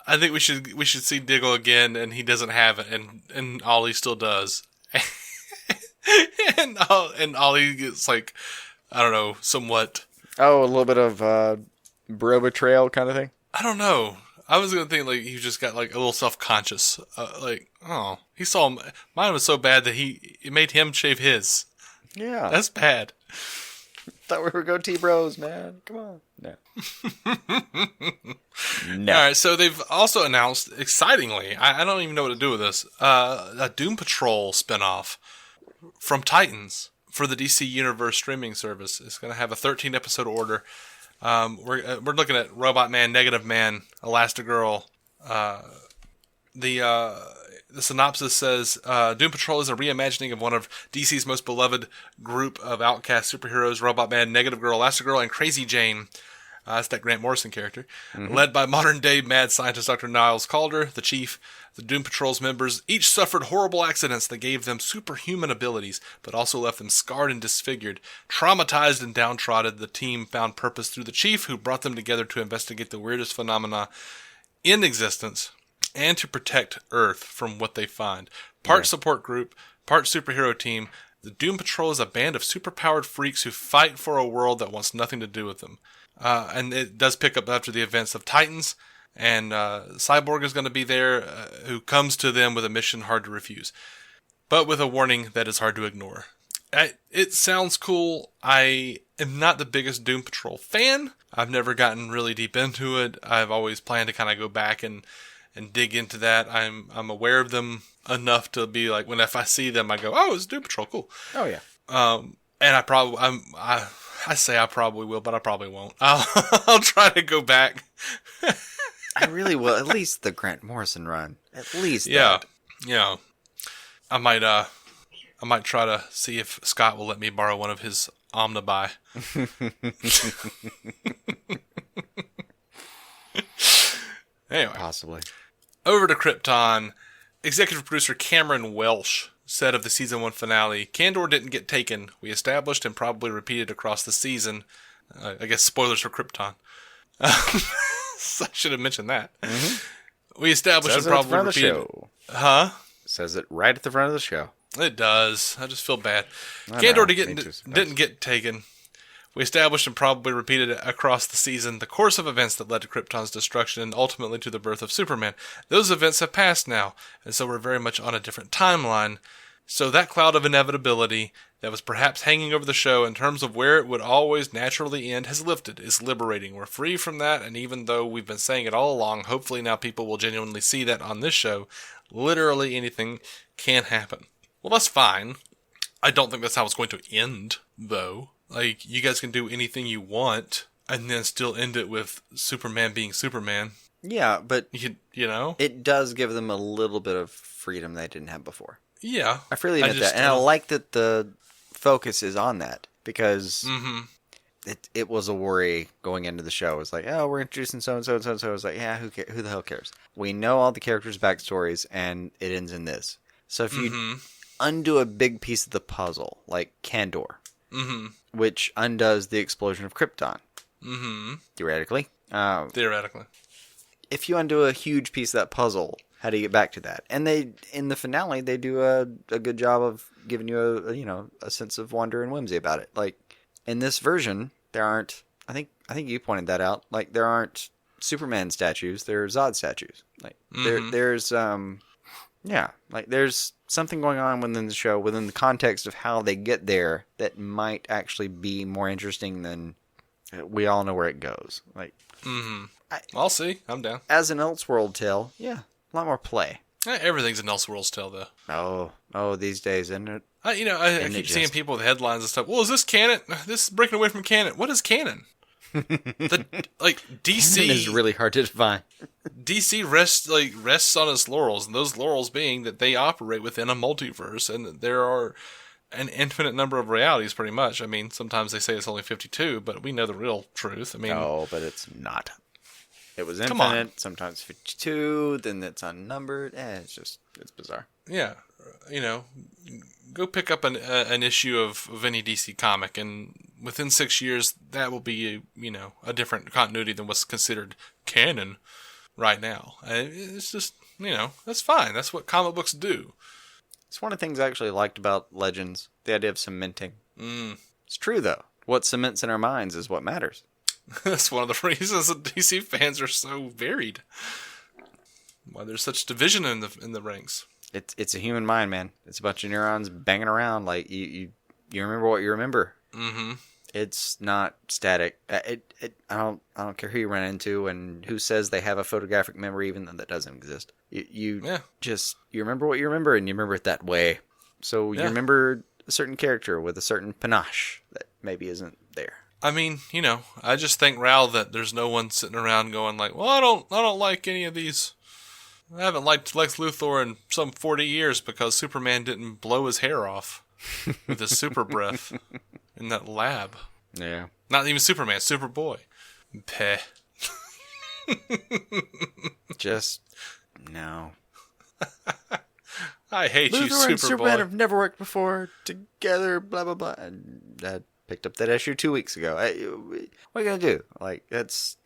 I think we should see Diggle again, and he doesn't have it, and Ollie still does. and Ollie gets like, I don't know, somewhat. Oh, a little bit of bro betrayal kind of thing? I don't know. I was going to think like he just got like a little self-conscious. Like, oh, he saw him. Mine was so bad that it made him shave his. Yeah. That's bad. Thought we were goatee bros, man. Come on. No. No. All right, so they've also announced, excitingly, I don't even know what to do with this, a Doom Patrol spinoff from Titans for the DC Universe streaming service. It's going to have a 13-episode order. We're looking at Robot Man, Negative Man, Elastigirl. The synopsis says, Doom Patrol is a reimagining of one of DC's most beloved group of outcast superheroes, Robot Man, Negative Girl, Elastigirl, and Crazy Jane. That's that Grant Morrison character. Mm-hmm. Led by modern-day mad scientist Dr. Niles Calder, the chief. The Doom Patrol's members each suffered horrible accidents that gave them superhuman abilities, but also left them scarred and disfigured. Traumatized and downtrodden, the team found purpose through the chief, who brought them together to investigate the weirdest phenomena in existence and to protect Earth from what they find. Part support group, part superhero team, the Doom Patrol is a band of superpowered freaks who fight for a world that wants nothing to do with them. And it does pick up after the events of Titans, and Cyborg is going to be there, who comes to them with a mission hard to refuse, but with a warning that is hard to ignore. It sounds cool. I am not the biggest Doom Patrol fan. I've never gotten really deep into it. I've always planned to kind of go back and dig into that. I'm aware of them enough to be like, if I see them, I go, oh, it's Doom Patrol, cool. Oh yeah. And I say I probably will, but I probably won't. I'll try to go back. I really will. At least the Grant Morrison run. At least yeah, that. Yeah. I might I might try to see if Scott will let me borrow one of his Omnibuy. Anyway. Possibly. Over to Krypton. Executive producer Cameron Welsh said of the season 1 finale, Kandor didn't get taken. We established and probably repeated across the season. I guess spoilers for Krypton. So I should have mentioned that. Mm-hmm. We established and probably repeated. Huh? Says it right at the front of the show. It does. I just feel bad. Kandor didn't get taken. We established and probably repeated across the season the course of events that led to Krypton's destruction and ultimately to the birth of Superman. Those events have passed now, and so we're very much on a different timeline. So that cloud of inevitability that was perhaps hanging over the show in terms of where it would always naturally end has lifted. It's liberating. We're free from that, and even though we've been saying it all along, hopefully now people will genuinely see that on this show. Literally anything can happen. Well, that's fine. I don't think that's how it's going to end, though. Like, you guys can do anything you want, and then still end it with Superman being Superman. Yeah, but you know? It does give them a little bit of freedom they didn't have before. Yeah. I freely admit that. And I like that the focus is on that, because it was a worry going into the show. It was like, oh, we're introducing so-and-so and so-and-so. I was like, yeah, who the hell cares? We know all the characters' backstories, and it ends in this. So if you undo a big piece of the puzzle, like Kandor, which undoes the explosion of Krypton, theoretically. If you undo a huge piece of that puzzle, how do you get back to that? And in the finale, they do a good job of giving you a sense of wonder and whimsy about it. Like, in this version, there aren't, I think you pointed that out, like, there aren't Superman statues, there are Zod statues. Like, there's something going on within the show, within the context of how they get there, that might actually be more interesting than we all know where it goes. Like, I'll see. I'm down. As an Elseworld tale, yeah, a lot more play. Everything's an Elseworlds tale, though. Oh, these days, isn't it? I keep seeing people with headlines and stuff. Well, is this canon? This is breaking away from canon. What is canon? DC canon is really hard to define. DC rests on its laurels, and those laurels being that they operate within a multiverse, and there are an infinite number of realities, pretty much. I mean, sometimes they say it's only 52, but we know the real truth. I mean, no, but it's not. It was infinite, sometimes 52, then it's unnumbered. It's bizarre. Yeah, go pick up an issue of any DC comic, and within 6 years, that will be a different continuity than what's considered canon right now. It's just, that's fine. That's what comic books do. It's one of the things I actually liked about Legends, the idea of cementing. It's true, though. What cements in our minds is what matters. That's one of the reasons that DC fans are so varied. Why there's such division in the ranks. It's a human mind, man. It's a bunch of neurons banging around. Like, you remember what you remember. It's not static. I don't care who you run into and who says they have a photographic memory, even though that doesn't exist. You remember what you remember, and you remember it that way. So you remember a certain character with a certain panache that maybe isn't there. I mean, I just think, Ral, that there's no one sitting around going like, well, I don't like any of these. I haven't liked Lex Luthor in some 40 years because Superman didn't blow his hair off with his super breath in that lab. Yeah. Not even Superman, Superboy. Peh. Just, no. I hate Luthor you, Superboy. and Superman have never worked before together, blah, blah, blah. I picked up that issue 2 weeks ago. What are you going to do? Like, that's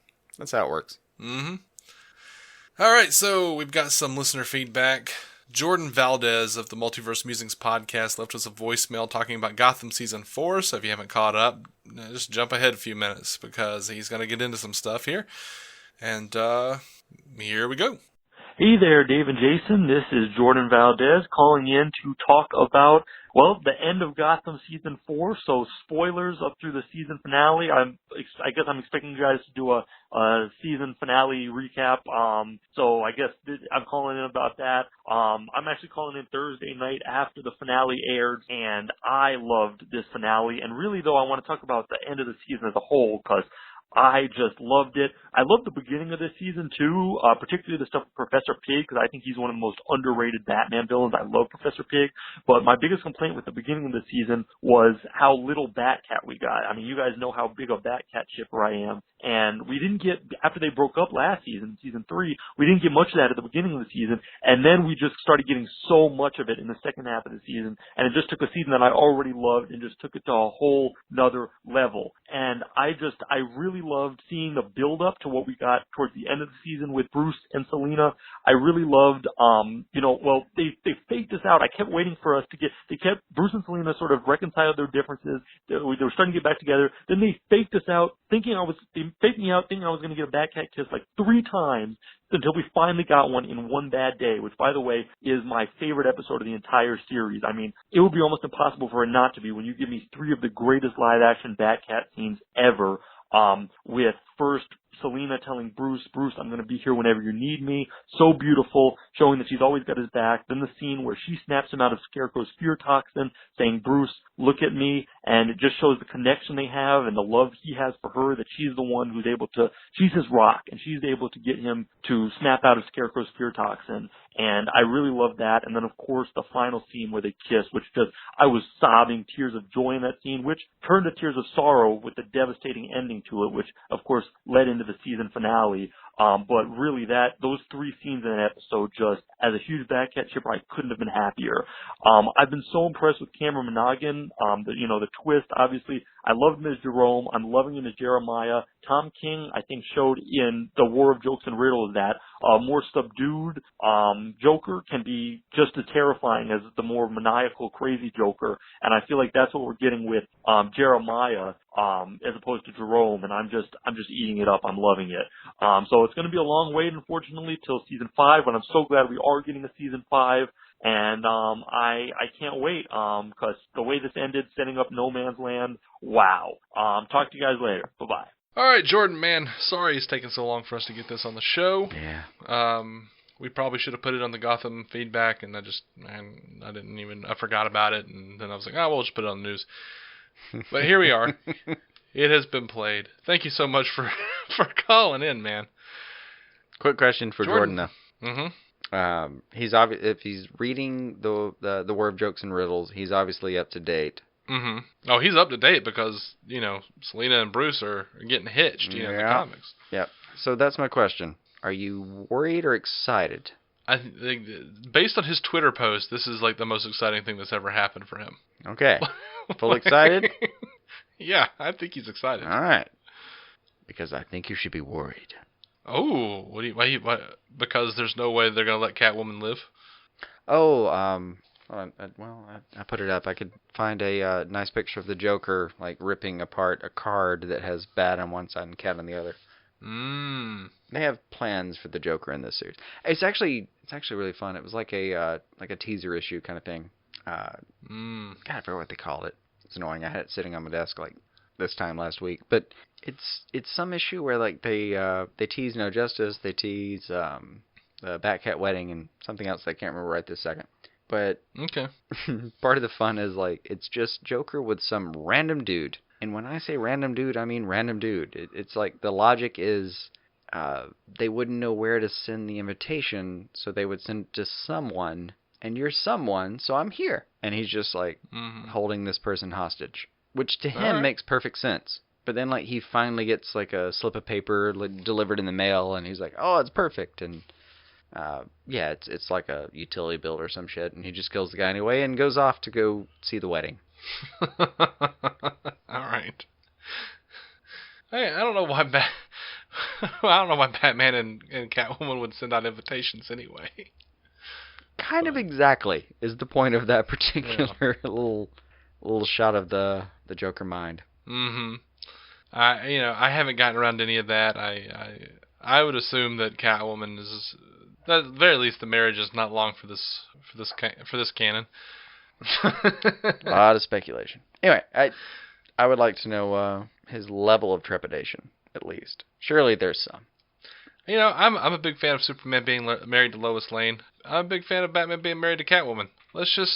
how it works. All right, so we've got some listener feedback. Jordan Valdez of the Multiverse Musings podcast left us a voicemail talking about Gotham Season 4, so if you haven't caught up, just jump ahead a few minutes because he's going to get into some stuff here. And here we go. Hey there, Dave and Jason. This is Jordan Valdez calling in to talk about, the end of Gotham Season 4, so spoilers up through the season finale. I guess I'm expecting you guys to do a season finale recap. So I guess I'm calling in about that. I'm actually calling in Thursday night after the finale aired, and I loved this finale. And really, though, I want to talk about the end of the season as a whole, because I just loved it. I loved the beginning of this season too, particularly the stuff with Professor Pig, because I think he's one of the most underrated Batman villains. I love Professor Pig, but my biggest complaint with the beginning of the season was how little Batcat we got. I mean, you guys know how big a Batcat shipper I am, and we didn't get, after they broke up last season, season 3, we didn't get much of that at the beginning of the season, and then we just started getting so much of it in the second half of the season, and it just took a season that I already loved and just took it to a whole nother level. And I really loved seeing the build up to what we got towards the end of the season with Bruce and Selina. I really loved, they faked us out. I kept waiting for us to Bruce and Selina sort of reconciled their differences. They were starting to get back together. Then they faked us out, they faked me out thinking I was going to get a Batcat kiss like 3 times until we finally got one in one bad day, which, by the way, is my favorite episode of the entire series. I mean, it would be almost impossible for it not to be when you give me 3 of the greatest live-action Batcat scenes ever, with first Selina telling Bruce, I'm going to be here whenever you need me. So beautiful, showing that she's always got his back. Then the scene where she snaps him out of Scarecrow's fear toxin, saying, Bruce, look at me. And it just shows the connection they have and the love he has for her, that she's the one who's able to, she's his rock, and she's able to get him to snap out of Scarecrow's fear toxin. And I really love that. And then, of course, the final scene where they kiss, which just, I was sobbing tears of joy in that scene, which turned to tears of sorrow with the devastating ending to it, which, of course, led into the season finale. But really those 3 scenes in an episode, just as a huge Batcat shipper, I couldn't have been happier. I've been so impressed with Cameron Monaghan. The twist, obviously, I loved him as Jerome. I'm loving him as Jeremiah. Tom King, I think, showed in The War of Jokes and Riddles that a more subdued Joker can be just as terrifying as the more maniacal, crazy Joker. And I feel like that's what we're getting with Jeremiah, as opposed to Jerome. And I'm just eating it up. I'm loving it. So it's going to be a long wait, unfortunately, till season 5. But I'm so glad we are getting a season 5. And I can't wait, because the way this ended, setting up No Man's Land, wow. Talk to you guys later. Bye-bye. All right, Jordan, man, sorry it's taken so long for us to get this on the show. Yeah. We probably should have put it on the Gotham feedback, and I forgot about it, and then I was like, we'll just put it on the news. But here we are. It has been played. Thank you so much for calling in, man. Quick question for Jordan though. Mm-hmm. If he's reading the War of Jokes and Riddles, he's obviously up to date. Mm-hmm. Oh, he's up to date because, Selina and Bruce are getting hitched, in the comics. Yeah. So that's my question. Are you worried or excited? I think, based on his Twitter post, this is like the most exciting thing that's ever happened for him. Okay. Full excited? Yeah, I think he's excited. All right. Because I think you should be worried. Oh, why? Because there's no way they're going to let Catwoman live? Oh, I put it up. I could find a nice picture of the Joker, like, ripping apart a card that has Bat on one side and Cat on the other. They have plans for the Joker in this series. It's actually really fun. It was like a teaser issue kind of thing. God, I forget what they called it. It's annoying. I had it sitting on my desk like this time last week. But it's some issue where like they tease No Justice, they tease the Batcat wedding, and something else I can't remember right this second. But okay. Part of the fun is like it's just Joker with some random dude. And when I say random dude, I mean random dude. It's like the logic is they wouldn't know where to send the invitation, so they would send it to someone, and you're someone, so I'm here. And he's just like holding this person hostage, which to him makes perfect sense. But then like he finally gets like a slip of paper delivered in the mail, and he's like, oh, it's perfect. And it's like a utility bill or some shit, and he just kills the guy anyway and goes off to go see the wedding. All right. Hey, I don't know why Batman and Catwoman would send out invitations anyway. Kind of exactly is the point of that particular little shot of the Joker mind. Mm-hmm. I haven't gotten around to any of that. I would assume that Catwoman is, at the very least, the marriage is not long for this canon. A lot of speculation. Anyway, I would like to know his level of trepidation, at least. Surely there's some. I'm a big fan of Superman being married to Lois Lane. I'm a big fan of Batman being married to Catwoman. That's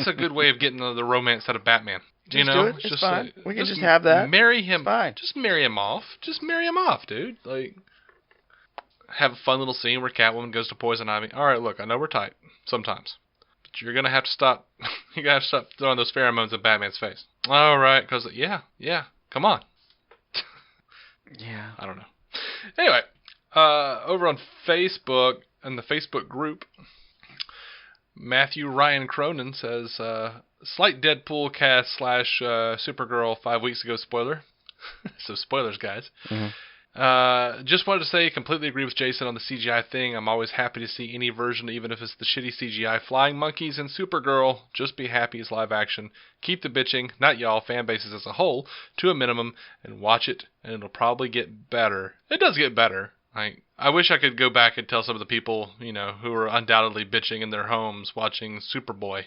a good way of getting the romance out of Batman. Just you do know, it. It's fine. We can just have that. Marry him. It's fine. Just marry him off. Just marry him off, dude. Like, have a fun little scene where Catwoman goes to Poison Ivy. All right, look, I know we're tight sometimes, but you're gonna have to stop. You gotta have to stop throwing those pheromones at Batman's face. All right, because yeah, come on. Yeah. I don't know. Anyway, over on Facebook in the Facebook group, Matthew Ryan Cronin says, slight Deadpool cast / Supergirl 5 weeks ago spoiler. So spoilers, guys. Mm-hmm. Just wanted to say, completely agree with Jason on the CGI thing. I'm always happy to see any version, even if it's the shitty CGI. Flying monkeys and Supergirl, just be happy it's live action. Keep the bitching, not y'all, fan bases as a whole, to a minimum, and watch it, and it'll probably get better. It does get better. I wish I could go back and tell some of the people, who were undoubtedly bitching in their homes watching Superboy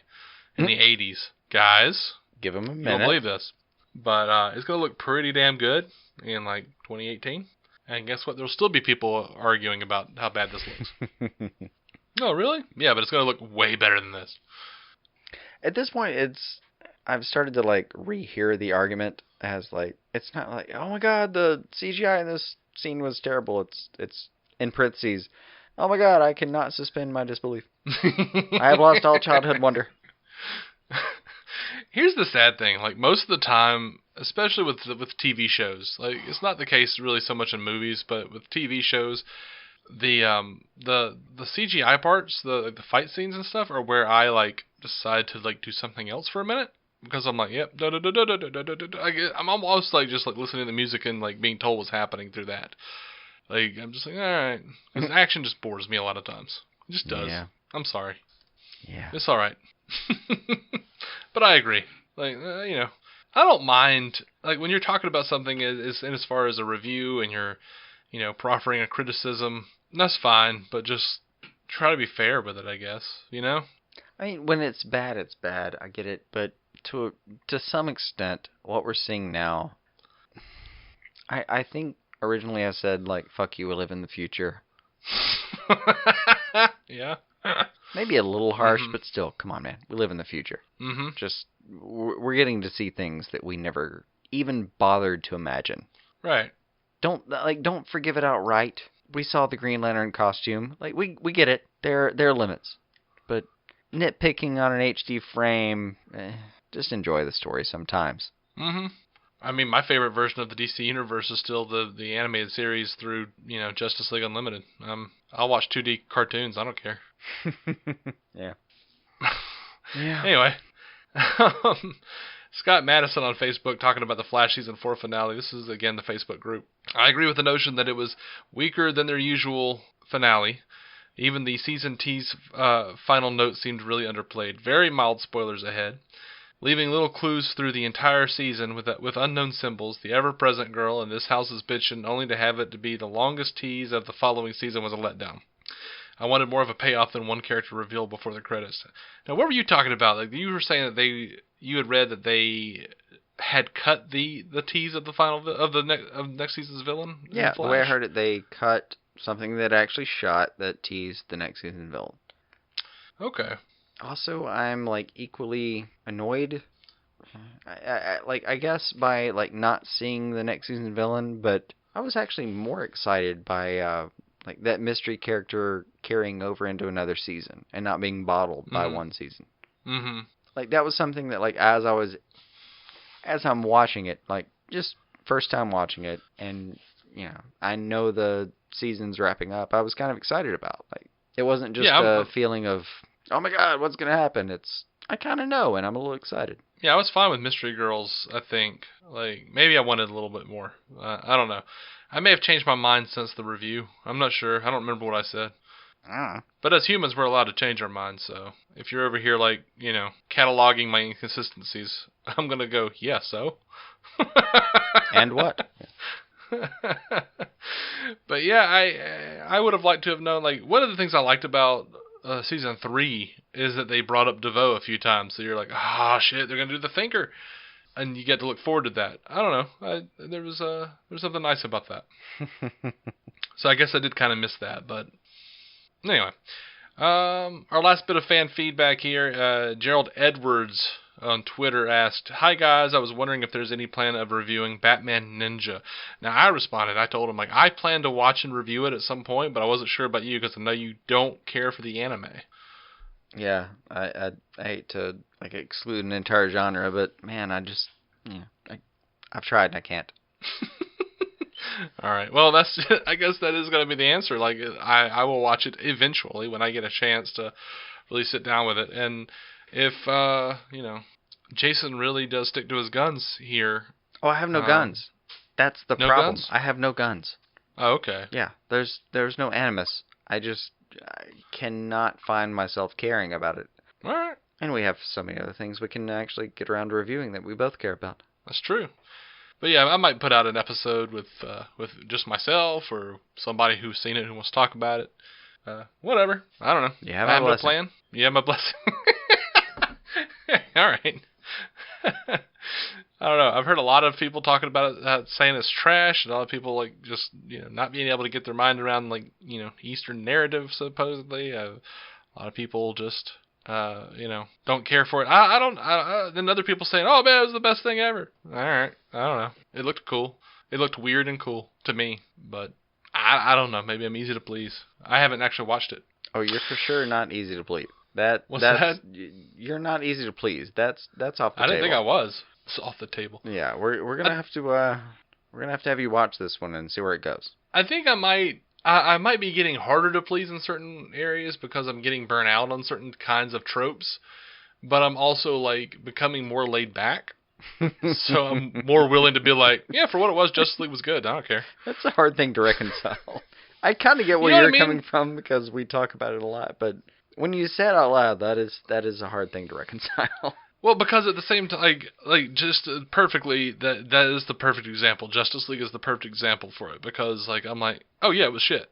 in the 80s. Guys, give them a you minute. don't believe this. But it's going to look pretty damn good in, 2018. And guess what? There'll still be people arguing about how bad this looks. Oh, really? Yeah, but it's going to look way better than this. At this point, I've started to, rehear the argument as, it's not like, oh my god, the CGI in this scene was terrible. It's in parentheses, oh my god, I cannot suspend my disbelief. I have lost all childhood wonder. Here's the sad thing, most of the time, especially with TV shows, it's not the case really so much in movies, but with TV shows, the CGI parts, the fight scenes and stuff are where I decide to do something else for a minute. Because I'm yep, I'm almost just listening to the music and being told what's happening through that. I'm just alright. Because action just bores me a lot of times. It just does. Yeah. I'm sorry. Yeah. It's alright. But I agree. I don't mind, when you're talking about something as far as a review and you're, proffering a criticism, that's fine, but just try to be fair with it, I guess, I mean, when it's bad, it's bad. I get it, but to some extent, what we're seeing now, I think originally I said, fuck you, we live in the future. Yeah. Maybe a little harsh, but still, come on, man. We live in the future. Mm-hmm. Just, we're getting to see things that we never even bothered to imagine. Right. Don't forgive it outright. We saw the Green Lantern costume. We get it. There are limits. But nitpicking on an HD frame, just enjoy the story sometimes. Mm-hmm. I mean, my favorite version of the DC Universe is still the animated series through, Justice League Unlimited. I'll watch 2D cartoons. I don't care. Yeah. Yeah. Anyway. Scott Madison on Facebook talking about the Flash Season 4 finale. This is, again, the Facebook group. I agree with the notion that it was weaker than their usual finale. Even the Season T's final note seemed really underplayed. Very mild spoilers ahead. Leaving little clues through the entire season with unknown symbols. The ever-present girl and this house is bitchin', only to have it to be the longest tease of the following season was a letdown. I wanted more of a payoff than one character revealed before the credits. Now, what were you talking about? You were saying that you had read that they had cut the tease of the final of next season's villain. Yeah, the way I heard it, they cut something that actually shot that teased the next season's villain. Okay. Also, I'm equally annoyed. I guess by not seeing the next season's villain, but I was actually more excited by that mystery character carrying over into another season and not being bottled by one season. Mm-hmm. That was something that as I'm watching it, just first time watching it, and I know the season's wrapping up. I was kind of excited about. It wasn't just a feeling of, oh my god, what's gonna happen? It's I kind of know, and I'm a little excited. Yeah, I was fine with Mystery Girls. I think maybe I wanted a little bit more. I don't know. I may have changed my mind since the review. I'm not sure. I don't remember what I said. But as humans, we're allowed to change our minds. So if you're over here, cataloging my inconsistencies, I'm gonna go, yeah. So. And what? But yeah, I would have liked to have known. One of the things I liked about season 3 is that they brought up DeVoe a few times. So you're shit, they're gonna do the Thinker, and you get to look forward to that. I don't know. There was something nice about that. So I guess I did kind of miss that, but anyway. Our last bit of fan feedback here. Gerald Edwards on Twitter asked, "Hi guys, I was wondering if there's any plan of reviewing Batman Ninja." Now I responded, I told him like I plan to watch and review it at some point, but I wasn't sure about you because I know you don't care for the anime. Yeah, I hate to like exclude an entire genre, but man, I've tried and I can't. All right. Well, that's. I guess that is going to be the answer. Like, I will watch it eventually when I get a chance to really sit down with it. And if Jason really does stick to his guns here. Oh, I have no guns. That's the no problem. Guns? I have no guns. Oh, okay. Yeah, there's no animus. I cannot find myself caring about it. All right. And we have so many other things we can actually get around to reviewing that we both care about. That's true. But yeah, I might put out an episode with just myself or somebody who's seen it who wants to talk about it. Whatever. I don't know. You have I have my no blessing. plan. You have my blessing. All right. I don't know. I've heard a lot of people talking about it, saying it's trash, and a lot of people like just not being able to get their mind around like Eastern narrative supposedly. A lot of people just don't care for it. I don't. Then other people saying, "Oh man, it was the best thing ever." All right, I don't know. It looked cool. It looked weird and cool to me, but I don't know. Maybe I'm easy to please. I haven't actually watched it. Oh, you're for sure not easy to please. What's that? You're not easy to please. That's off the table. I didn't think I was. It's off the table. Yeah, we're gonna have to have you watch this one and see where it goes. I think I might be getting harder to please in certain areas because I'm getting burnt out on certain kinds of tropes, but I'm also like becoming more laid back. So I'm more willing to be like, yeah, for what it was, Justice League was good. I don't care. That's a hard thing to reconcile. I kind of get where you're coming from because we talk about it a lot, but when you say it out loud, that is a hard thing to reconcile. Well, because at the same time, like just perfectly, that is the perfect example. Justice League is the perfect example for it because, like, I'm like, oh yeah, it was shit.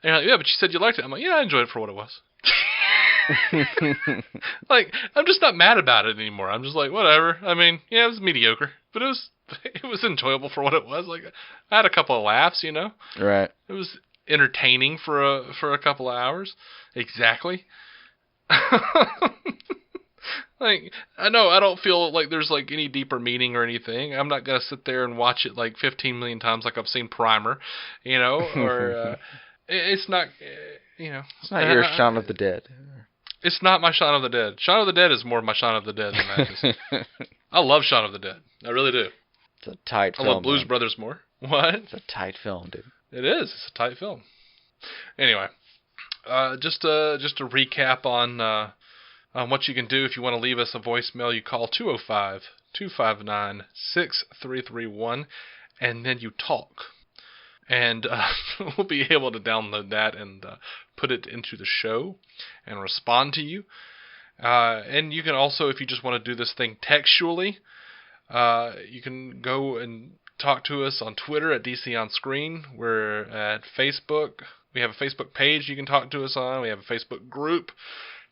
And you're like, yeah, but you said you liked it. I'm like, yeah, I enjoyed it for what it was. Like, I'm just not mad about it anymore. I'm just like, whatever. I mean, yeah, it was mediocre, but it was enjoyable for what it was. Like, I had a couple of laughs, Right. It was entertaining for a couple of hours. Exactly. Like, I know I don't feel like there's like any deeper meaning or anything. I'm not gonna sit there and watch it like 15 million times like I've seen Primer, or it's not, It's not your Shaun of the Dead. It's not my Shaun of the Dead. Shaun of the Dead is more my Shaun of the Dead than that is. I love Shaun of the Dead. I really do. It's a tight film. I love Blues Brothers more. What? It's a tight film, dude. It is. It's a tight film. Anyway, just to recap on what you can do if you want to leave us a voicemail. You call 205-259-6331, and then you talk. And we'll be able to download that and put it into the show and respond to you. And you can also, if you just want to do this thing textually, you can go and talk to us on Twitter at DC On Screen. We're at Facebook. We have a Facebook page you can talk to us on. We have a Facebook group,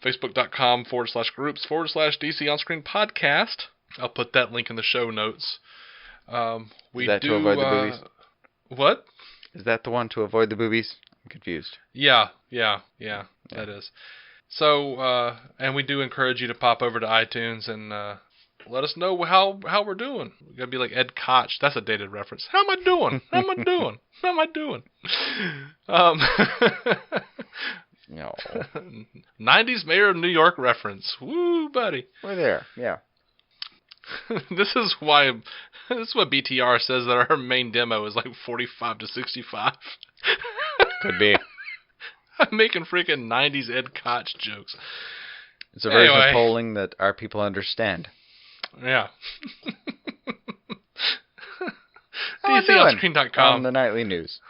facebook.com/groups/DC On Screen podcast. I'll put that link in the show notes. Is that to avoid the boobies? What? Is that the one to avoid the boobies? I'm confused. Yeah, that is. So, and we do encourage you to pop over to iTunes and let us know how we're doing. We're going to be like Ed Koch. That's a dated reference. How am I doing? How am I doing? How am I doing? 90s Mayor of New York reference. Woo, buddy. We're there, yeah. This is what BTR says that our main demo is like 45 to 65. Could be. I'm making freaking 90s Ed Koch jokes. It's a version of polling that our people understand. Yeah. DCOnScreen.com. On the nightly news.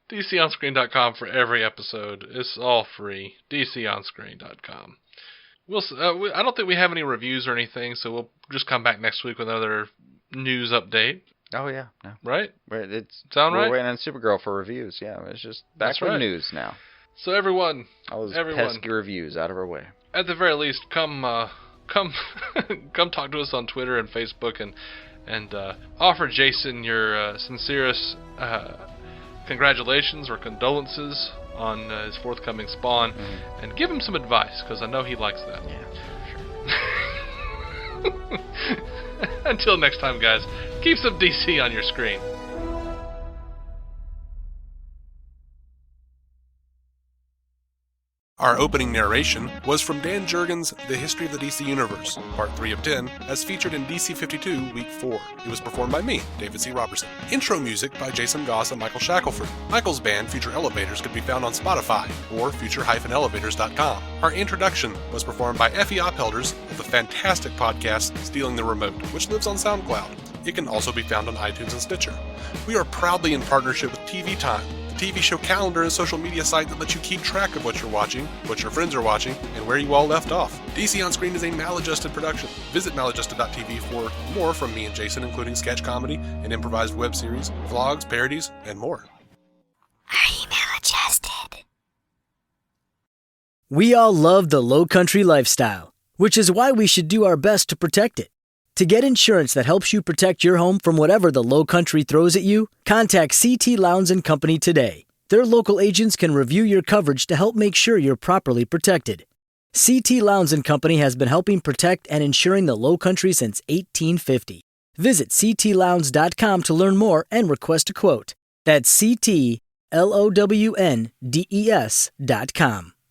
DCOnScreen.com for every episode. It's all free. DCOnScreen.com. I don't think we have any reviews or anything, so we'll just come back next week with another news update. Oh, yeah. No. Right? We're waiting on Supergirl for reviews. Yeah, it's just back with news now. So everyone, all those pesky reviews out of our way. At the very least, come talk to us on Twitter and Facebook and offer Jason your sincerest congratulations or condolences on his forthcoming Spawn, and give him some advice, because I know he likes that. Yeah, for sure. Until next time, guys, keep some DC on your screen. Our opening narration was from Dan Jurgens' The History of the DC Universe, Part 3 of 10, as featured in DC 52, Week 4. It was performed by me, David C. Robertson. Intro music by Jason Goss and Michael Shackelford. Michael's band, Future Elevators, could be found on Spotify or future-elevators.com. Our introduction was performed by Effie Oppelders of the fantastic podcast Stealing the Remote, which lives on SoundCloud. It can also be found on iTunes and Stitcher. We are proudly in partnership with TV Time, TV show calendar and social media site that lets you keep track of what you're watching, what your friends are watching, and where you all left off. DC On Screen is a maladjusted production. Visit maladjusted.tv for more from me and Jason, including sketch comedy, an improvised web series, vlogs, parodies, and more. Are you maladjusted? We all love the low country lifestyle, which is why we should do our best to protect it. To get insurance that helps you protect your home from whatever the low country throws at you, contact CT Lowndes & Company today. Their local agents can review your coverage to help make sure you're properly protected. CT Lowndes & Company has been helping protect and insuring the low country since 1850. Visit ctlowndes.com to learn more and request a quote. That's CTLOWNDES.com.